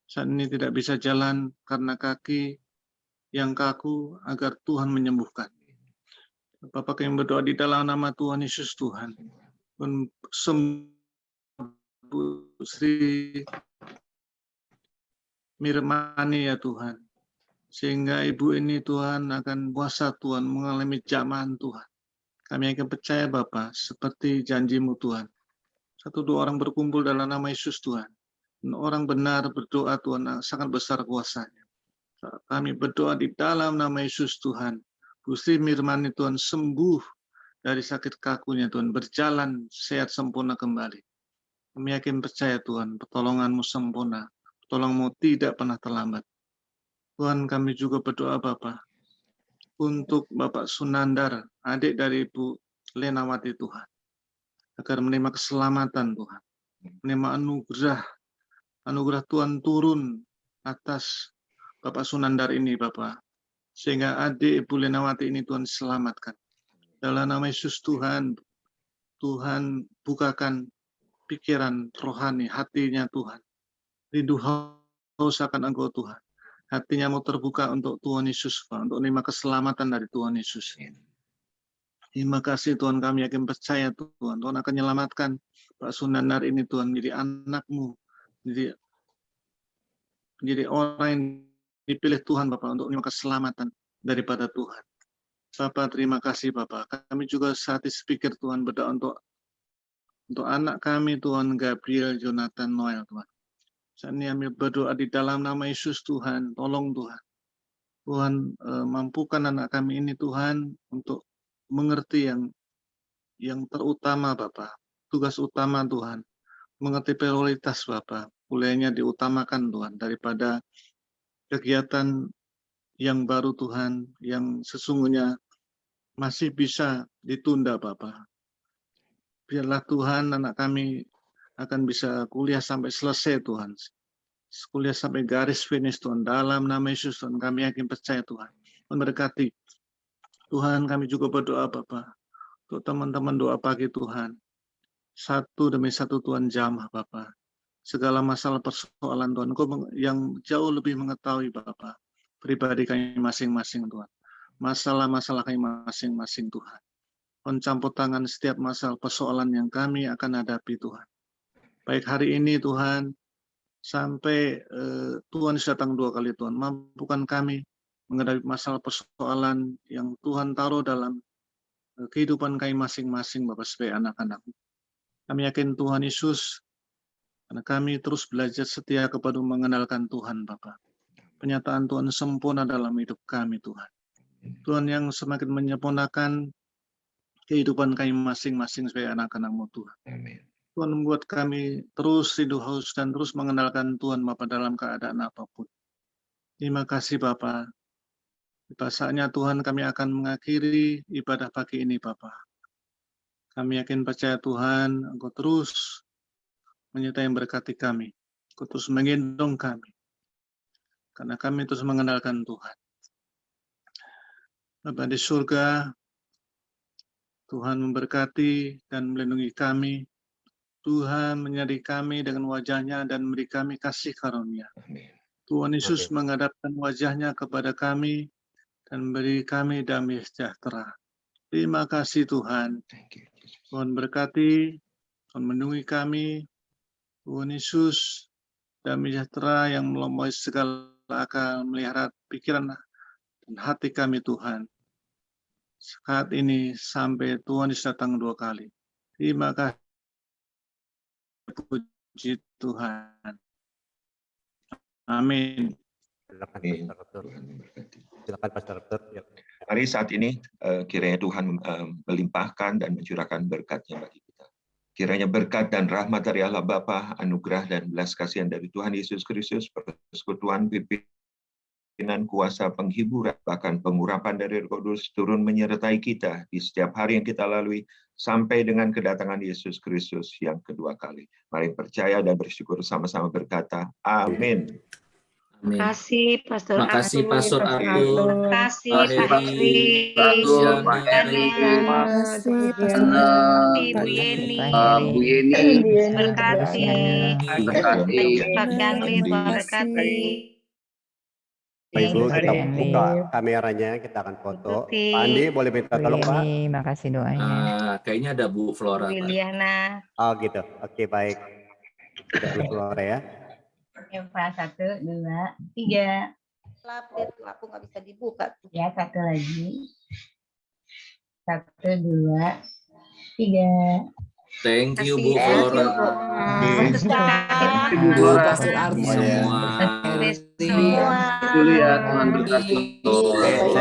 Saat ini tidak bisa jalan karena kaki yang kaku, agar Tuhan menyembuhkan. Bapak kami berdoa di dalam nama Tuhan Yesus Tuhan. Sembuh Sri Mirmani ya Tuhan. Sehingga ibu ini Tuhan akan puasa Tuhan, mengalami jamahan Tuhan. Kami akan percaya Bapak, seperti janji-Mu Tuhan. 1-2 orang berkumpul dalam nama Yesus Tuhan. Dan orang benar berdoa Tuhan, sangat besar kuasanya. Kami berdoa di dalam nama Yesus Tuhan. Bu Sri Mirmani Tuhan sembuh dari sakit kakunya Tuhan, berjalan sehat sempurna kembali. Kami yakin percaya Tuhan, pertolongan-Mu sempurna, pertolongan-Mu tidak pernah terlambat. Tuhan, kami juga berdoa Bapak, untuk Bapak Sunandar, adik dari Ibu Lenawati Tuhan, agar menerima keselamatan Tuhan, menerima anugerah Tuhan turun atas Bapak Sunandar ini Bapak, sehingga adik Ibu Lenawati ini Tuhan selamatkan. Dalam nama Yesus Tuhan, Tuhan bukakan pikiran rohani, hatinya Tuhan. Rindu haus akan Engkau Tuhan. Hatinya mau terbuka untuk Tuhan Yesus, Pak, untuk menerima keselamatan dari Tuhan Yesus. Terima kasih Tuhan, kami yakin percaya Tuhan. Tuhan akan menyelamatkan Pak Sunandar ini Tuhan, menjadi anak-Mu, menjadi orang yang dipilih Tuhan Bapak untuk menerima keselamatan daripada Tuhan. Bapak, terima kasih Bapak. Kami juga saat ini speaker Tuhan berdoa untuk anak kami Tuhan, Gabriel Jonathan Noel Tuhan. Saat ini kami berdoa di dalam nama Yesus Tuhan, tolong Tuhan. Tuhan mampukan anak kami ini Tuhan untuk mengerti yang yang terutama Bapak, tugas utama Tuhan, mengerti prioritas Bapak, kuliahnya diutamakan Tuhan daripada kegiatan yang baru Tuhan, yang sesungguhnya masih bisa ditunda Bapak. Biarlah Tuhan anak kami akan bisa kuliah sampai selesai Tuhan. Kuliah sampai garis finish Tuhan. Dalam nama Yesus Tuhan kami yakin percaya Tuhan. Memberkati. Tuhan kami juga berdoa Bapak. Untuk teman-teman doa pagi Tuhan. Satu demi satu Tuhan jamah Bapak. Segala masalah persoalan Tuhan. Engkau yang jauh lebih mengetahui Bapak. Pribadi kami masing-masing Tuhan. Masalah-masalah kami masing-masing Tuhan. Mencampur tangan setiap masalah persoalan yang kami akan hadapi Tuhan. Baik hari ini Tuhan, sampai Tuhan datang 2 kali Tuhan. Mampukan kami menghadapi masalah persoalan yang Tuhan taruh dalam kehidupan kami masing-masing Bapak sebagai anak-anak. Kami yakin Tuhan Yesus, karena kami terus belajar setia kepada mengenalkan Tuhan Bapak. Penyataan Tuhan sempurna dalam hidup kami Tuhan. Tuhan yang semakin menyempurnakan kehidupan kami masing-masing sebagai anak-anak-Mu Tuhan. Amin. Tuhan membuat kami terus rindu haus dan terus mengenalkan Tuhan Bapa dalam keadaan apapun. Terima kasih Bapa. Pada saatnya Tuhan kami akan mengakhiri ibadah pagi ini Bapa. Kami yakin percaya Tuhan, Engkau terus menyertai yang berkati kami. Engkau terus menggendong kami. Karena kami terus mengenalkan Tuhan. Bapa di surga, Tuhan memberkati dan melindungi kami. Tuhan menyertai kami dengan wajah-Nya dan memberi kami kasih karunia. Amin. Tuhan Yesus Amin. menghadapkan wajah-Nya kepada kami dan memberi kami damai sejahtera. Terima kasih Tuhan. Thank you, Jesus. Tuhan berkati, Tuhan melindungi kami. Tuhan Yesus, damai sejahtera yang melampaui segala akal, melihara pikiran dan hati kami Tuhan. Saat ini sampai Tuhan Yesus datang 2 kali. Terima kasih. Puji Tuhan. Amin. Silakan Amin. Pastor Arthur. Tuhan memberkati. Silakan Pastor Arthur. Ya. Mari saat ini kiranya Tuhan melimpahkan dan mencurahkan berkat-Nya bagi kita. Kiranya berkat dan rahmat dari Allah Bapa, anugerah dan belas kasihan dari Tuhan Yesus Kristus, persekutuan pimpinan kuasa penghiburan, bahkan pengurapan dari Roh Kudus turun menyertai kita di setiap hari yang kita lalui, sampai dengan kedatangan Yesus Kristus yang kedua kali. Mari percaya dan bersyukur sama-sama berkata, amin. Amin. Kasih Pastor Makasih Arthur. Pastor Arthur. Kasih Pak Pak Heri, Heri. Pak Nur, Pak Ana, Heri, Terima kasih Pastor Ibu Yeni. Bu Yeni, Berkati. berkati. Pak Yanli berkati. Pak Ibu, kita buka kameranya, kita akan foto. Ikuti. Pak Andi, boleh minta tolong Pak? makasih doanya. Kayaknya ada Bu Flora. Pak. Liliana. Oh gitu, oke baik. Kita keluar ya. Eva 1, 2, 3. Lampu nggak bisa dibuka. Ya, 1 lagi. 1, 2, 3. Thank you Bu Flora. Thank you, Pastor Arthur. Semua. Semua. Tuhan berkati.